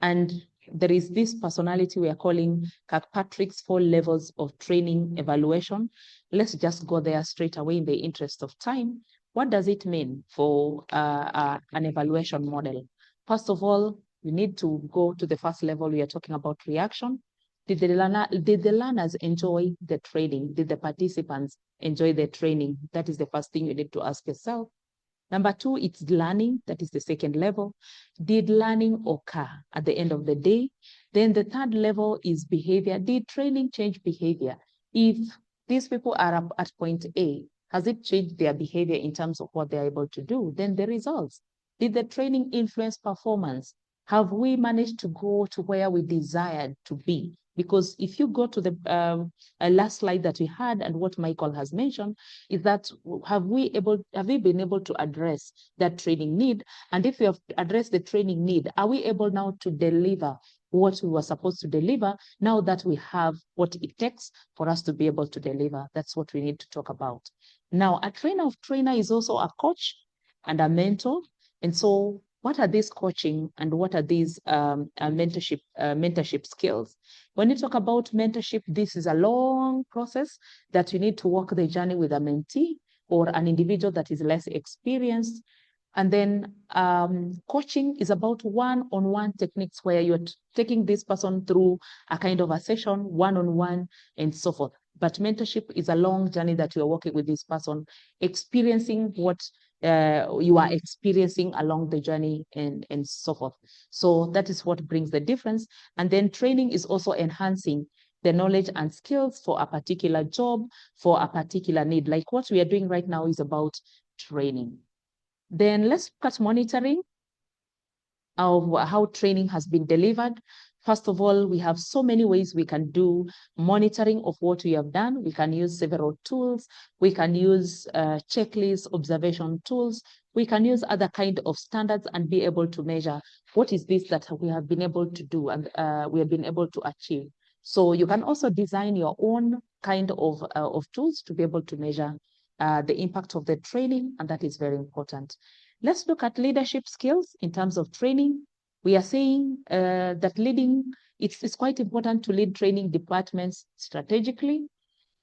And there is this personality we are calling Kirkpatrick's 4 levels of training evaluation. Let's just go there straight away in the interest of time. What does it mean for an evaluation model? First of all, we need to go to the first level. We are talking about reaction. Did the learners enjoy the training? Did the participants enjoy the training? That is the first thing you need to ask yourself. Number 2, it's learning. That is the second level. Did learning occur at the end of the day? Then the third level is behavior. Did training change behavior? If these people are up at point A, has it changed their behavior in terms of what they're able to do? Then the results. Did the training influence performance? Have we managed to go to where we desired to be? Because if you go to the last slide that we had, and what Michael has mentioned, is that have we been able to address that training need? And if we have addressed the training need, are we able now to deliver what we were supposed to deliver now that we have what it takes for us to be able to deliver? That's what we need to talk about. Now, a trainer of trainer is also a coach and a mentor. And so what are these coaching and what are these mentorship skills? When you talk about mentorship, this is a long process that you need to walk the journey with a mentee or an individual that is less experienced. And then coaching is about one-on-one techniques where you're taking this person through a kind of a session, one-on-one, and so forth. But mentorship is a long journey that you're working with this person, experiencing what you are experiencing along the journey and so forth. So that is what brings the difference. And then training is also enhancing the knowledge and skills for a particular job, for a particular need. Like what we are doing right now is about training. Then let's look at monitoring of how training has been delivered. First of all, we have so many ways we can do monitoring of what we have done. We can use several tools. We can use checklists, observation tools. We can use other kind of standards and be able to measure what is this that we have been able to do and we have been able to achieve. So you can also design your own kind of tools to be able to measure the impact of the training, and that is very important. Let's look at leadership skills in terms of training. We are saying that leading, it's quite important to lead training departments strategically.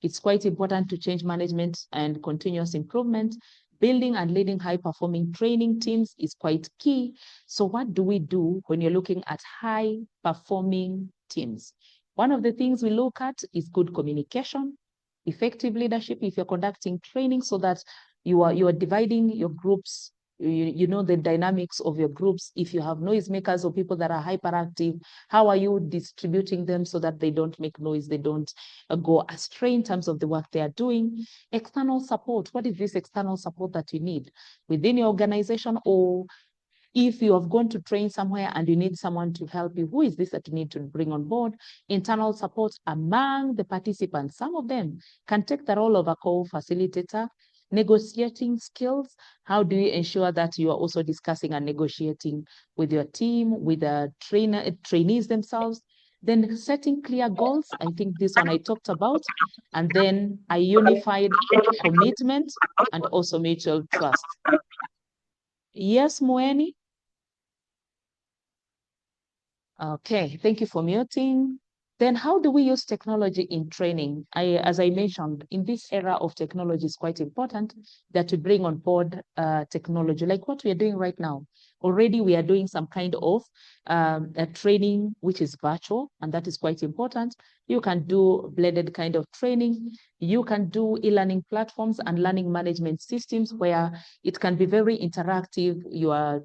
It's quite important to change management and continuous improvement. Building and leading high-performing training teams is quite key. So what do we do when you're looking at high-performing teams? One of the things we look at is good communication, effective leadership if you're conducting training so that you are dividing your groups. You know the dynamics of your groups. If you have noisemakers or people that are hyperactive, how are you distributing them so that they don't make noise, they don't go astray in terms of the work they are doing? External support. What is this external support that you need within your organization, or if you have gone to train somewhere and you need someone to help you, who is this that you need to bring on board? Internal support among the participants. Some of them can take the role of a co-facilitator. Negotiating skills. How do you ensure that you are also discussing and negotiating with your team, with the trainees themselves? Then setting clear goals. I think this one I talked about. And then a unified commitment and also mutual trust. Yes, Moeni? Okay, thank you for muting. Then how do we use technology in training? As I mentioned, in this era of technology, it's quite important that we bring on board technology, like what we are doing right now. Already we are doing some kind of a training which is virtual, and that is quite important. You can do blended kind of training. You can do e-learning platforms and learning management systems where it can be very interactive. You are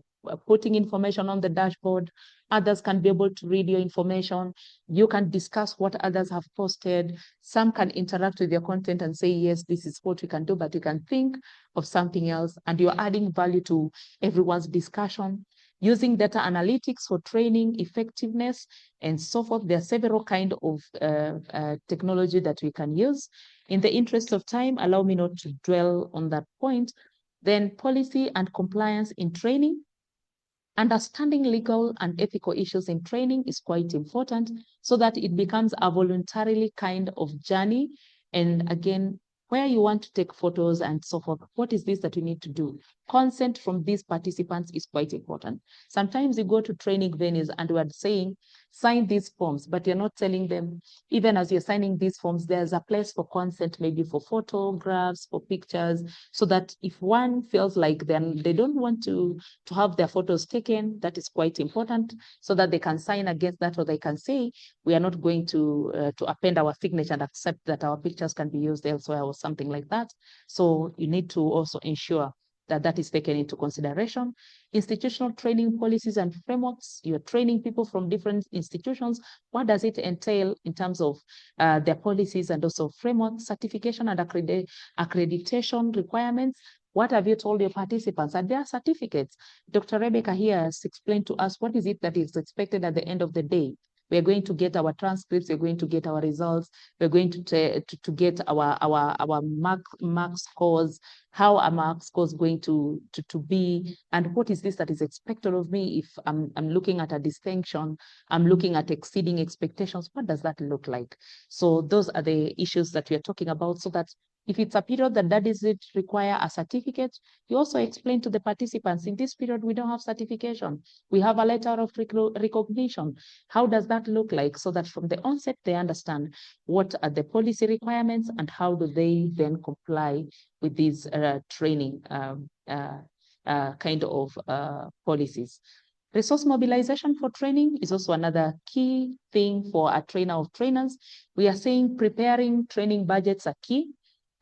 putting information on the dashboard. Others can be able to read your information. You can discuss what others have posted. Some can interact with your content and say, yes, this is what we can do, but you can think of something else, and you're adding value to everyone's discussion. Using data analytics for training, effectiveness, and so forth. There are several kinds of technology that we can use. In the interest of time, allow me not to dwell on that point. Then policy and compliance in training. Understanding legal and ethical issues in training is quite important so that it becomes a voluntarily kind of journey. And again, where you want to take photos and so forth, what is this that you need to do? Consent from these participants is quite important. Sometimes you go to training venues and we're saying, sign these forms, but you're not telling them, even as you're signing these forms, there's a place for consent, maybe for photographs, for pictures, so that if one feels like then they don't want to have their photos taken, that is quite important, so that they can sign against that, or they can say, we are not going to append our signature and accept that our pictures can be used elsewhere or something like that. So you need to also ensure that that is taken into consideration. Institutional training policies and frameworks. You're training people from different institutions. What does it entail in terms of their policies and also frameworks, certification and accreditation requirements? What have you told your participants? And their certificates. Dr. Rebecca here has explained to us what is it that is expected at the end of the day. We're going to get our transcripts, we're going to get our results, we're going to get our mark scores, how our mark scores going to be, and what is this that is expected of me if I'm looking at a distinction, I'm looking at exceeding expectations, what does that look like? So those are the issues that we are talking about, so that if it's a period that doesn't require a certificate, you also explain to the participants, in this period, we don't have certification. We have a letter of recognition. How does that look like? So that from the onset, they understand what are the policy requirements and how do they then comply with these training kind of policies. Resource mobilization for training is also another key thing for a trainer of trainers. We are saying preparing training budgets are key,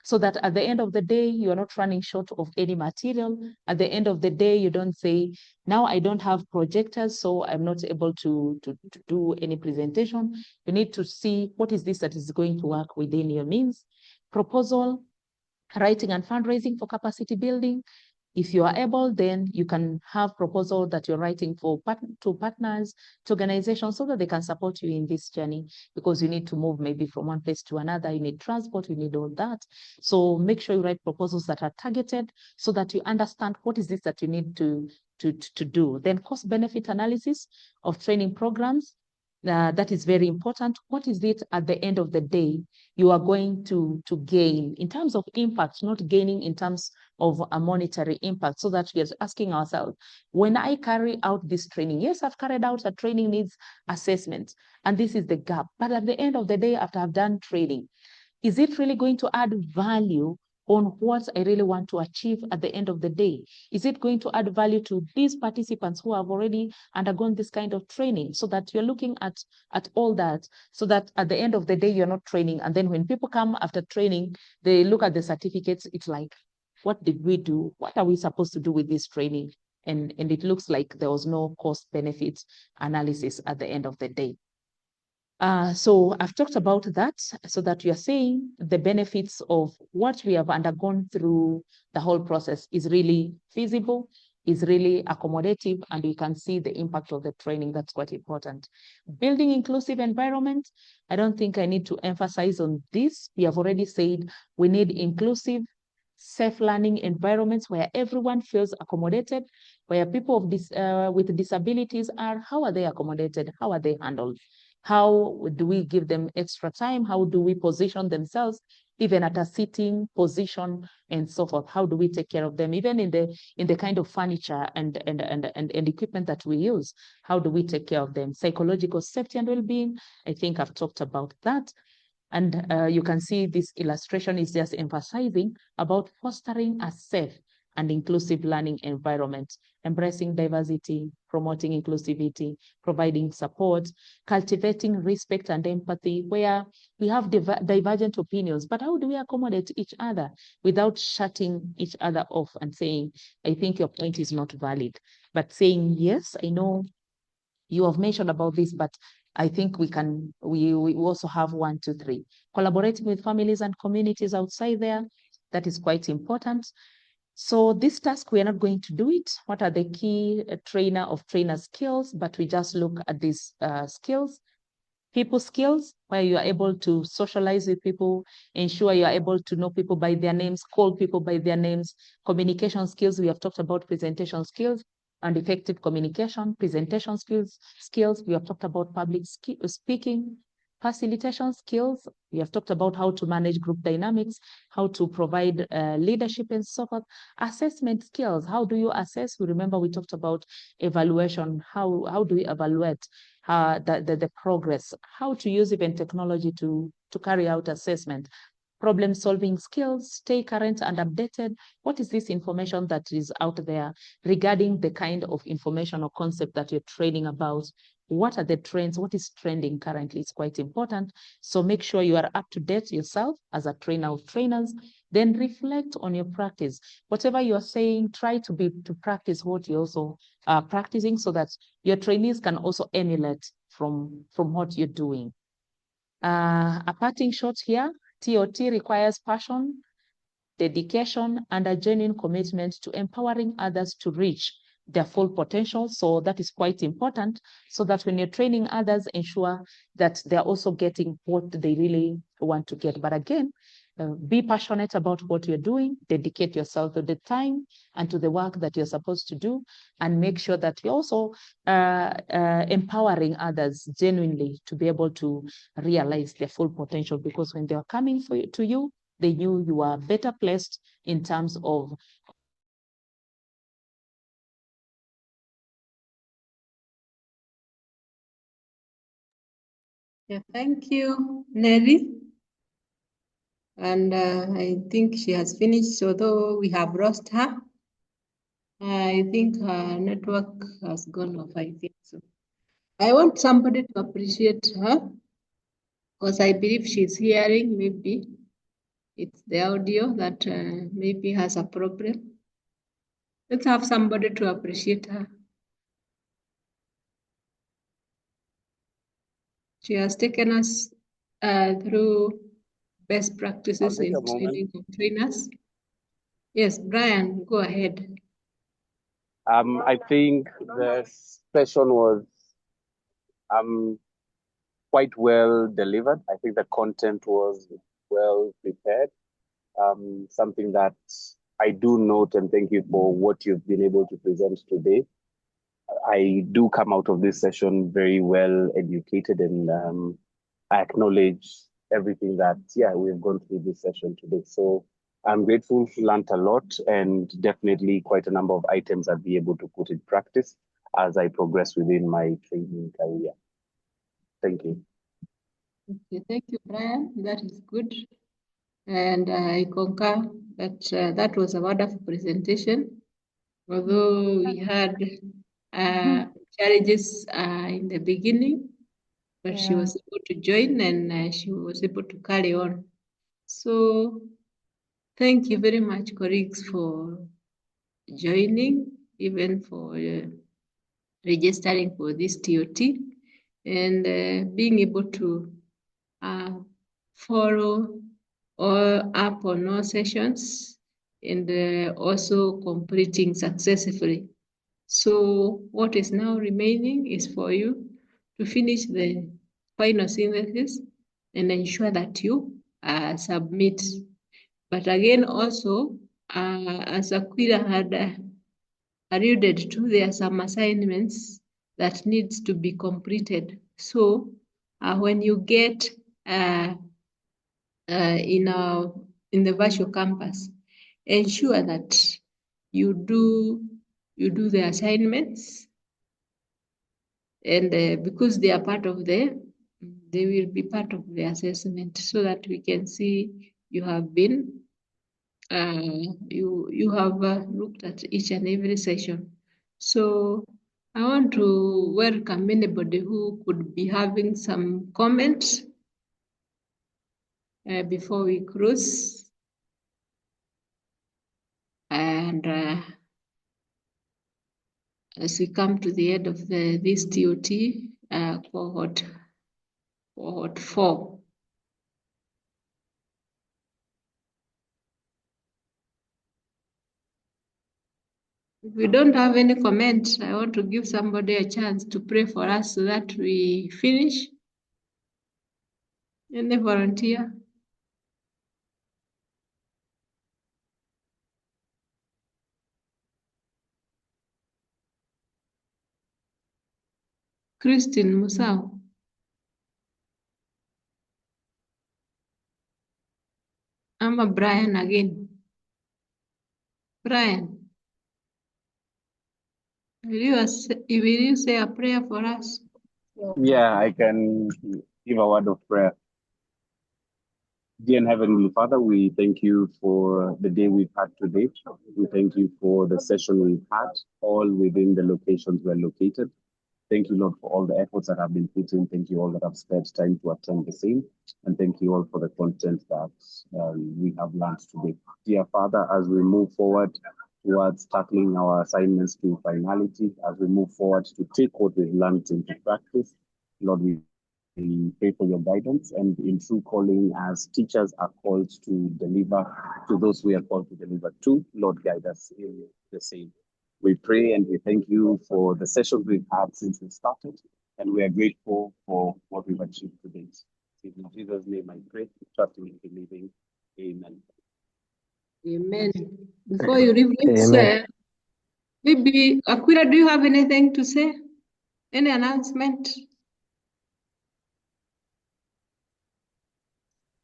so that at the end of the day, you are not running short of any material. At the end of the day, you don't say, now I don't have projectors, so I'm not able to do any presentation. You need to see what is this that is going to work within your means. Proposal, writing and fundraising for capacity building. If you are able, then you can have proposal that you're writing to partners, to organizations, so that they can support you in this journey, because you need to move maybe from one place to another. You need transport, you need all that. So make sure you write proposals that are targeted so that you understand what is this that you need to do. Then cost benefit analysis of training programs. That is very important. What is it at the end of the day you are going to gain in terms of impact, not gaining in terms of a monetary impact, so that we are asking ourselves, when I carry out this training, yes, I've carried out a training needs assessment, and this is the gap. But at the end of the day, after I've done training, is it really going to add value on what I really want to achieve at the end of the day? Is it going to add value to these participants who have already undergone this kind of training? So that you're looking at all that, so that at the end of the day, you're not training. And then when people come after training, they look at the certificates, it's like, what did we do? What are we supposed to do with this training? And it looks like there was no cost benefit analysis at the end of the day. So I've talked about that, so that you're saying the benefits of what we have undergone through the whole process is really feasible, is really accommodative, and you can see the impact of the training. That's quite important. Building inclusive environment. I don't think I need to emphasize on this. We have already said we need inclusive, safe learning environments where everyone feels accommodated, where people of with disabilities are. How are they accommodated? How are they handled? How do we give them extra time? How do we position themselves even at a sitting position and so forth. How do we take care of them? Even in the kind of furniture and equipment that we use, how do we take care of them? Psychological safety and well-being, I think I've talked about that. And you can see this illustration is just emphasizing about fostering a safe and inclusive learning environment, embracing diversity, promoting inclusivity, providing support, cultivating respect and empathy, where we have divergent opinions, but how do we accommodate each other without shutting each other off and saying, I think your point is not valid, but saying, yes, I know you have mentioned about this, but I think we also have 1, 2, 3. Collaborating with families and communities outside there, that is quite important. So this task, we are not going to do it. What are the key trainer skills? But we just look at these skills. People skills, where you are able to socialize with people, ensure you are able to know people by their names, call people by their names. Communication skills, we have talked about presentation skills and effective communication. Presentation skills, we have talked about public speaking. Facilitation skills, we have talked about how to manage group dynamics, how to provide leadership and so forth. Assessment skills, how do you assess? We remember we talked about evaluation. How do we evaluate the progress? How to use even technology to carry out assessment. Problem-solving skills, stay current and updated. What is this information that is out there regarding the kind of information or concept that you're training about? What are the trends? What is trending currently? It's quite important. So make sure you are up to date yourself as a trainer of trainers. Then reflect on your practice. Whatever you are saying, try to practice what you also are practicing, so that your trainees can also emulate from what you're doing. A parting shot here. TOT requires passion, dedication, and a genuine commitment to empowering others to reach their full potential. So that is quite important, so that when you're training others, ensure that they're also getting what they really want to get. But again, be passionate about what you're doing, dedicate yourself to the time and to the work that you're supposed to do, and make sure that you're also empowering others genuinely to be able to realize their full potential, because when they are coming to you, they knew you are better placed in terms of Yeah, thank you, Nelly. And I think she has finished, although we have lost her. I think her network has gone off, I think so. I want somebody to appreciate her, because I believe she's hearing. Maybe it's the audio that maybe has a problem. Let's have somebody to appreciate her. She has taken us through best practices in training of trainers. Yes, Brian, go ahead. I think the session was quite well delivered. I think the content was well prepared. Something that I do note, and thank you for what you've been able to present today. I do come out of this session very well educated, and I acknowledge everything that, we've gone through this session today. So I'm grateful, learned a lot, and definitely quite a number of items I'll be able to put in practice as I progress within my training career. Thank you. Okay, thank you, Brian. That is good. And I concur that that was a wonderful presentation. Although we had challenges in the beginning, but she was able to join, and she was able to carry on. So thank you very much, colleagues, for joining, even for registering for this TOT, and being able to follow up on all sessions, and also completing successfully. So what is now remaining is for you to finish the final synthesis and ensure that you submit. But again, also, as Aquila had alluded to, there are some assignments that needs to be completed. So when you get in the virtual campus. Ensure that you do the assignments, and because they are part of they will be part of the assessment, so that we can see you have been you have looked at each and every session. So I want to welcome anybody who could be having some comments before we close. And as we come to the end of this TOT cohort 4. If we don't have any comments, I want to give somebody a chance to pray for us so that we finish. Any volunteer? Christine Musau. I'm a Brian again. Brian, will you say a prayer for us? Yeah, I can give a word of prayer. Dear and Heavenly Father, we thank you for the day we've had today. We thank you for the session we've had, all within the locations we're located. Thank you, Lord, for all the efforts that have been put in. Thank you all that have spent time to attend the same. And thank you all for the content that we have learned today. Dear Father, as we move forward towards tackling our assignments to finality, as we move forward to take what we've learned into practice, Lord, we pray for your guidance, and in true calling, as teachers are called to deliver to those we are called to deliver to, Lord, guide us in the same. We pray and we thank you for the sessions we've had since we started, and we are grateful for what we've achieved to date. In Jesus' name I pray, trusting and believing. Amen. Amen. Before you leave, Amen. maybe Aquila, do you have anything to say? Any announcement?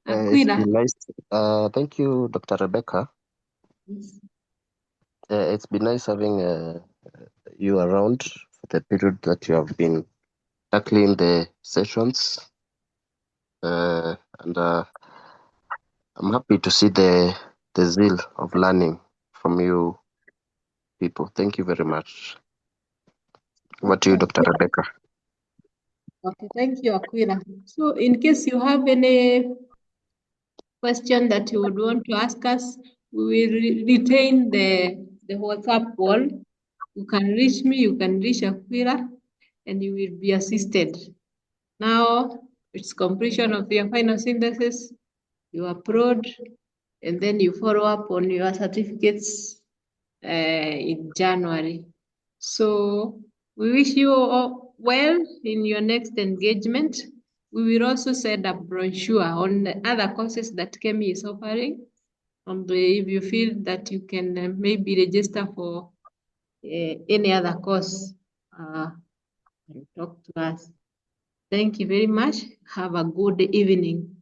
It's Aquila. been nice. Thank you, Dr. Rebecca. Yes. It's been nice having you around for the period that you have been tackling the sessions. And I'm happy to see the zeal of learning from you people. Thank you very much. Over to you, Dr. Rebecca. Okay, thank you, Aquila. So in case you have any question that you would want to ask us, we will retain the WhatsApp wall. You can reach me, you can reach Aquila, and you will be assisted. Now it's completion of your final synthesis, you upload, and then you follow up on your certificates in January. So we wish you all well in your next engagement. We will also send a brochure on the other courses that Kemi is offering. And if you feel that you can maybe register for any other course, talk to us. Thank you very much. Have a good evening.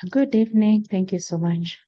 Good evening. Thank you so much.